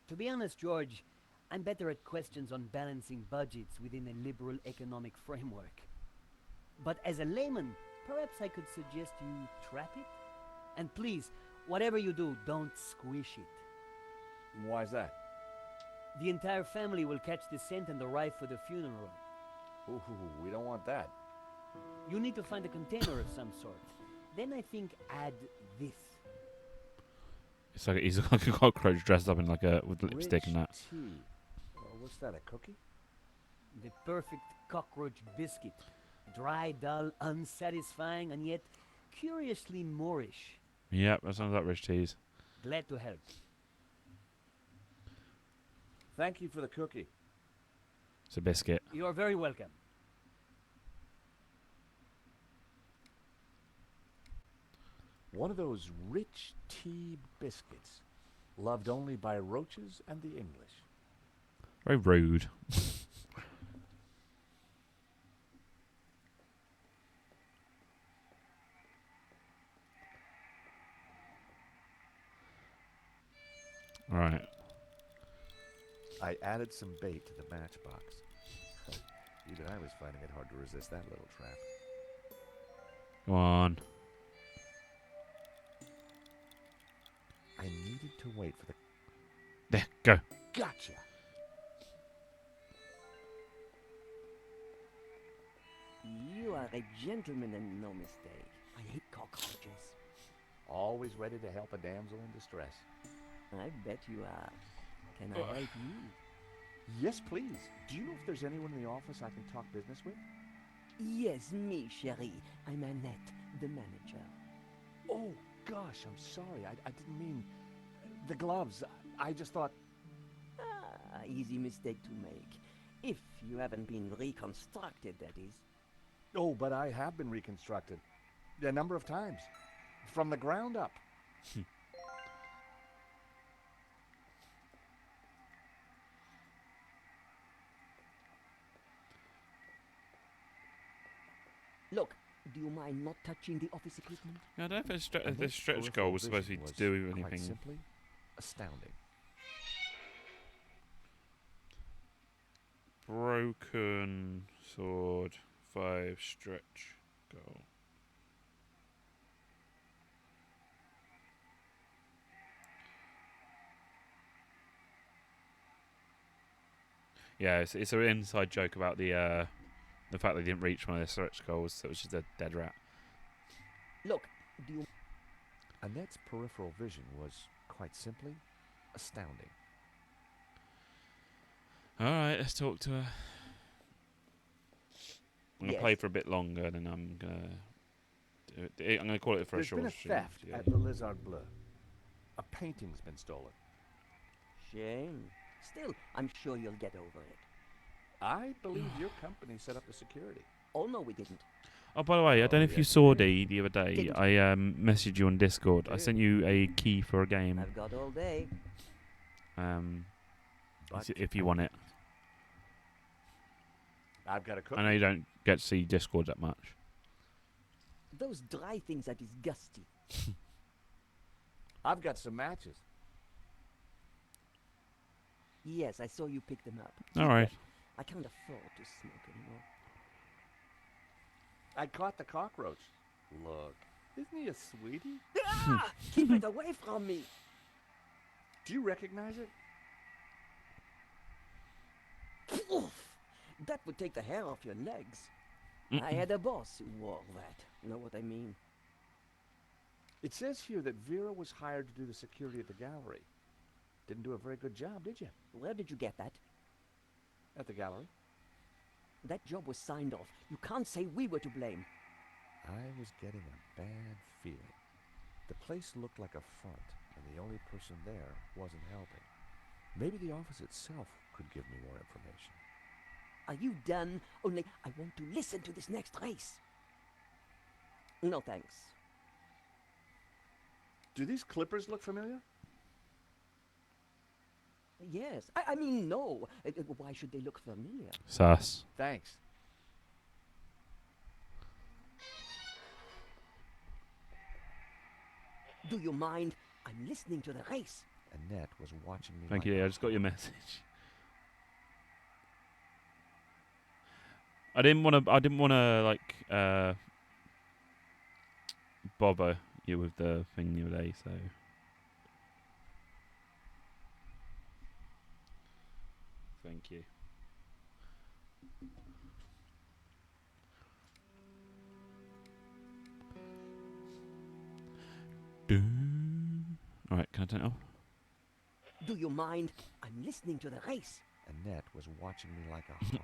To be honest, George, I'm better at questions on balancing budgets within a liberal economic framework. But as a layman, perhaps I could suggest you trap it? And please, whatever you do, don't squish it. Why's that? The entire family will catch the scent and arrive for the funeral. Ooh, we don't want that. You need to find a container of some sort. Then I think add this. It's like he's like a cockroach dressed up in like a with lipstick and that. Tea. What's that? A cookie? The perfect cockroach biscuit. Dry, dull, unsatisfying, and yet curiously Moorish. Yep, that sounds like rich cheese. Glad to help. Thank you for the cookie. It's a biscuit. You are very welcome. One of those rich tea biscuits, loved only by roaches and the English. Very rude. Alright. I added some bait to the matchbox. Even I was finding it hard to resist that little trap. Go on. I needed to wait for the... There, go. Gotcha! You are a gentleman and no mistake. I hate cockroaches. Always ready to help a damsel in distress. I bet you are. Can I help you? Yes, please. Do you know if there's anyone in the office I can talk business with? Yes, me, chérie. I'm Annette, the manager. Oh, gosh, I'm sorry. I didn't mean... The gloves. I just thought... Ah, easy mistake to make. If you haven't been reconstructed, that is. Oh, but I have been reconstructed. A number of times. From the ground up. Look, do you mind not touching the office equipment? I don't know if And this this stretch peripheral goal was supposed to be vision to do with was, quite anything. simply, astounding. Broken sword, 5 stretch goal. Yeah, it's an inside joke about the fact they didn't reach one of their stretch goals, so it was just a dead rat. Look, do you... Annette's peripheral vision was, quite simply, astounding. Alright, let's talk to her. I'm going to Yes. play for a bit longer, and then I'm going to... I'm going to call it for There's a short been a stream. theft Yeah. at the Lizard Bleu. A painting's been stolen. Shame. Still, I'm sure you'll get over it. I believe your company set up the security. Oh, no, we didn't. Oh, by the way, I don't know if you yes, saw you did. Dee the other day. Didn't. I messaged you on Discord. I sent you a key for a game. I've got all day. But If you want it. I've got a cookie. I know you don't get to see Discord that much. Those dry things are disgusting. I've got some matches. Yes, I saw you pick them up. All right. I can't afford to smoke anymore. I caught the cockroach. Look, isn't he a sweetie? Ah! Keep it away from me! Do you recognize it? Oof! That would take the hair off your legs. I had a boss who wore that. Know what I mean? It says here that Vera was hired to do the security at the gallery. Didn't do a very good job, did you? Where did you get that? At the gallery? That job was signed off. You can't say we were to blame. I was getting a bad feeling. The place looked like a front, and the only person there wasn't helping. Maybe the office itself could give me more information. Are you done? Only I want to listen to this next race. No thanks. Do these clippers look familiar? Yes. I mean, no. Why should they look familiar? Sus. Thanks. Do you mind? I'm listening to the race. Annette was watching me. Thank like you. a I just got your hawk. message. I didn't want to like bother you with the thing the other day, so. Thank you. Alright, can I turn it off? Do you mind? I'm listening to the race. Annette was watching me like a hawk.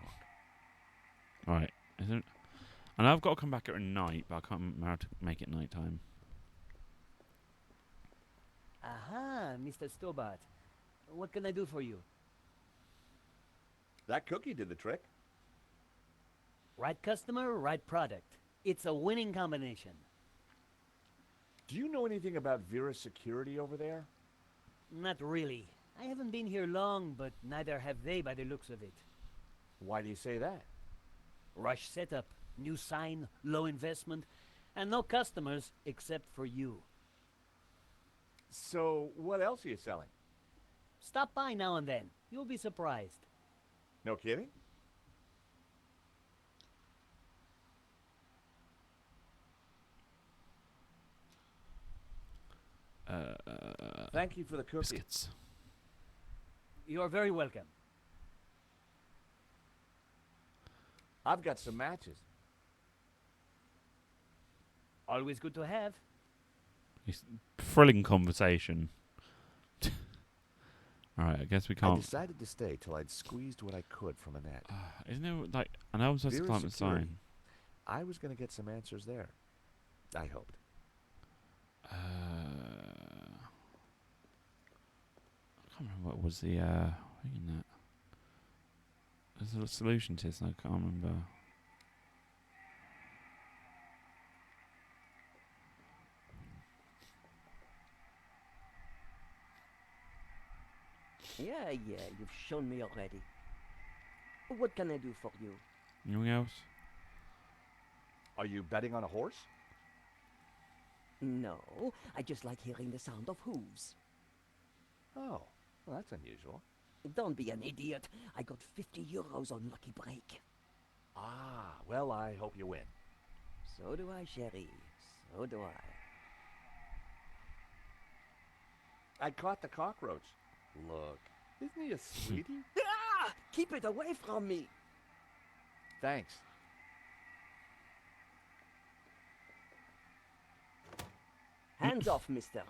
Alright. And I've got to come back at night, but I can't remember how to make it night time. Aha, Mr. Stobart. What can I do for you? That cookie did the trick. Right customer, right product. It's a winning combination. Do you know anything about Vera's security over there? Not really. I haven't been here long, but neither have they by the looks of it. Why do you say that? Rush setup, new sign, low investment, and no customers except for you. So, what else are you selling? Stop by now and then. You'll be surprised. No kidding? Thank you for the cookie. Biscuits. You are very welcome. I've got some matches. Always good to have. Thrilling conversation. Alright, I guess we I can't. decided to stay till I'd squeezed what I could from Annette. Isn't there, like, I know I'm supposed to Vera's climb the security. sign. I was going to get some answers there. I hoped. I can't remember what was the thing in that. There's a solution to this, and I can't remember. Yeah, you've shown me already. What can I do for you? Anything else? Are you betting on a horse? No, I just like hearing the sound of hooves. Oh, well, that's unusual. Don't be an idiot. I got 50 euros on Lucky Break. Ah, well, I hope you win. So do I, chérie. So do I. I caught the cockroach. Look, isn't he a sweetie? Ah! Keep it away from me! Thanks. Hands off, mister.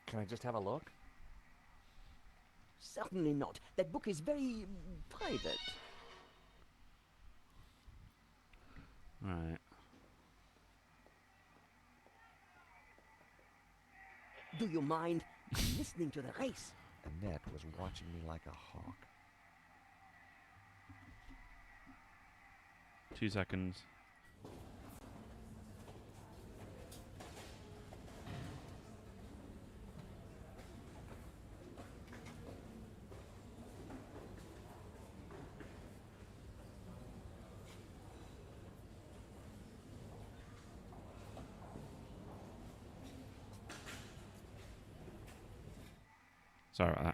Can I just have a look? Certainly not. That book is very private. Right. Do you mind? I'm listening to the race. Annette was watching me like a hawk. 2 seconds. Sorry about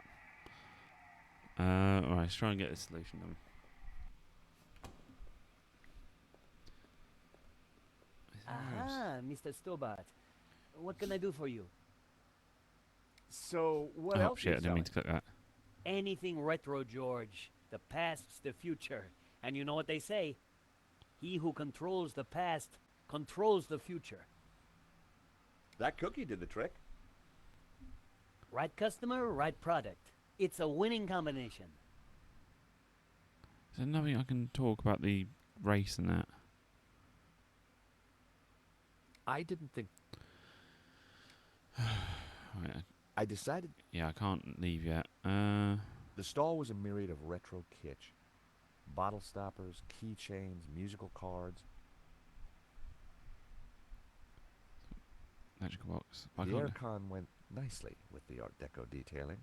that. Alright, let's try and get this solution done. Aha, Mr. Stobart. What can I do for you? So, what Oh else shit, I you didn't mean to selling? click that. Anything retro, George. The past's the future. And you know what they say? He who controls the past controls the future. That cookie did the trick. Right customer, right product. It's a winning combination. Is there nothing I can talk about the race and that? I didn't think... Right, I decided yeah, I can't leave yet. the stall was a myriad of retro kitsch. Bottle stoppers, keychains, musical cards. Magical box. I The can't. aircon went nicely with the Art Deco detailing.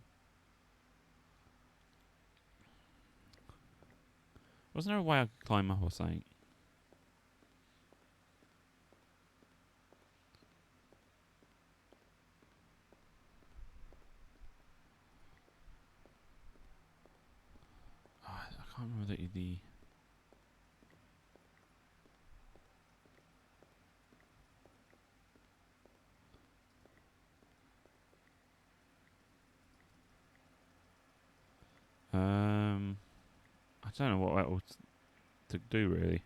Wasn't there a way I could climb up or something? Oh, I can't remember the. I don't know what else to do really.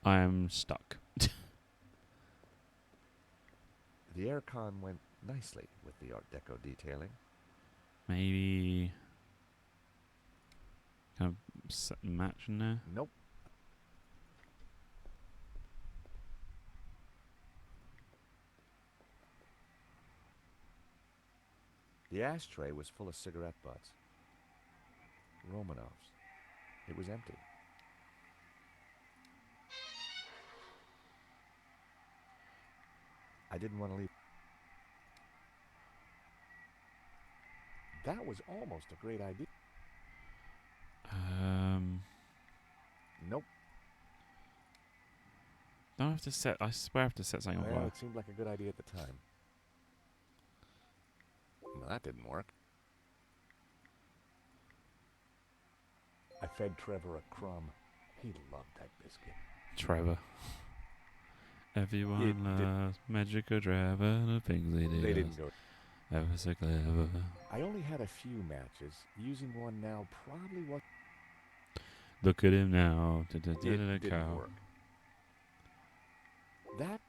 I am stuck. The aircon went nicely with the Art Deco detailing. Maybe kind of set and match in there. Nope. The ashtray was full of cigarette butts. Romanovs. It was empty. I didn't want to leave. That was almost a great idea. Nope. Don't I have to set. I swear I have to set something on Well, fire. it seemed like a good idea at the time. No, that didn't work. I fed Trevor a crumb. He loved that biscuit. Trevor. Everyone It did- loves Magic or Trevor, the things they do. They didn't go. Ever so clever. I only had a few matches. Using one now probably was. Look at him now. It didn't Cow. work. That.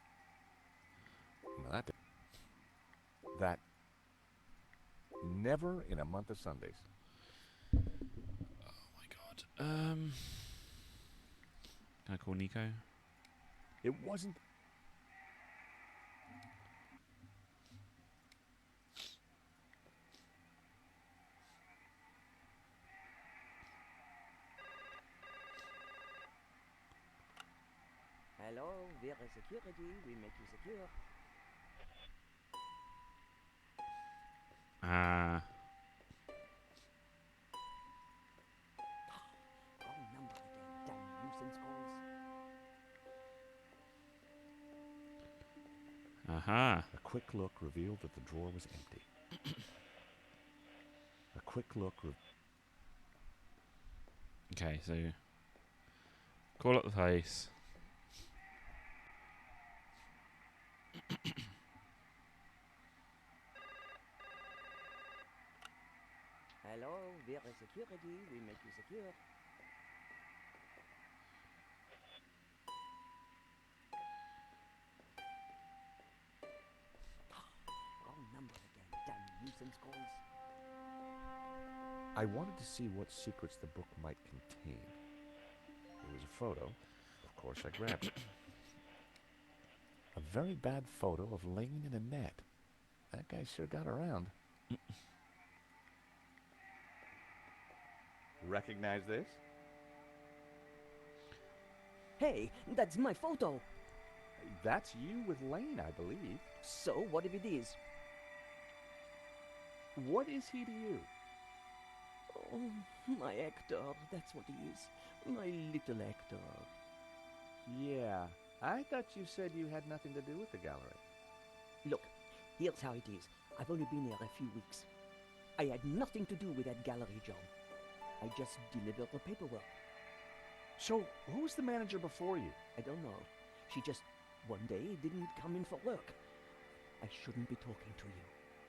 No, that. Never in a month of Sundays. Oh my god. Can I call Nico? It wasn't. Hello, we're security. We make you secure. Ah. Wrong number again. Damn nuisance calls. Aha. A quick look revealed that the drawer was empty. A quick look. Okay, so call up the face. Hello, we're security. We make you secure. Wrong number again. Damn nuisance calls. I wanted to see what secrets the book might contain. There was a photo. Of course, I grabbed it. A very bad photo of Lane in a net. That guy sure got around. Recognize this? Hey, that's my photo. That's you with Lane, I believe. So, what if it is? What is he to you? Oh, my actor. That's what he is. My little actor. Yeah, I thought you said you had nothing to do with the gallery. Look, here's how it is. I've only been here a few weeks. I had nothing to do with that gallery job. I just delivered the paperwork. So, who's the manager before you? I don't know. She just, one day, didn't come in for work. I shouldn't be talking to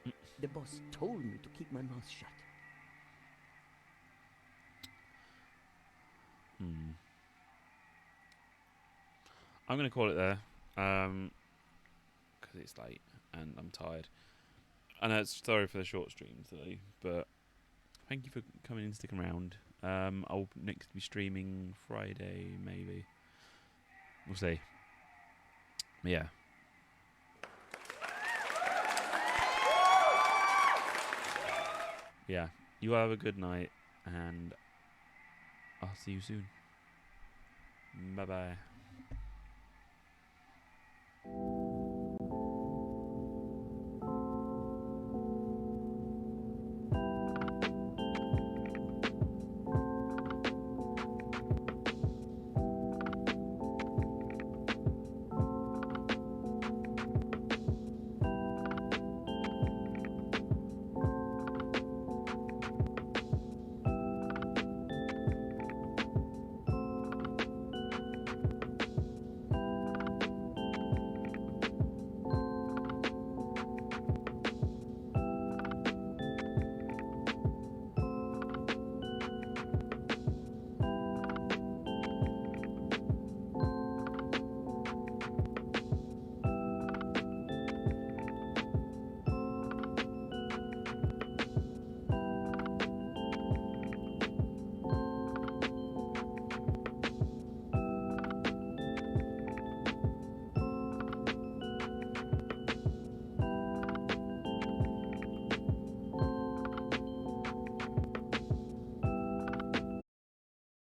you. The boss told me to keep my mouth shut. I'm going to call it there. Because it's late and I'm tired. I know it's sorry for the short stream today, but thank you for coming and sticking around. I'll next be streaming Friday, maybe. We'll see. But yeah. Yeah. You have a good night, and I'll see you soon. Bye bye.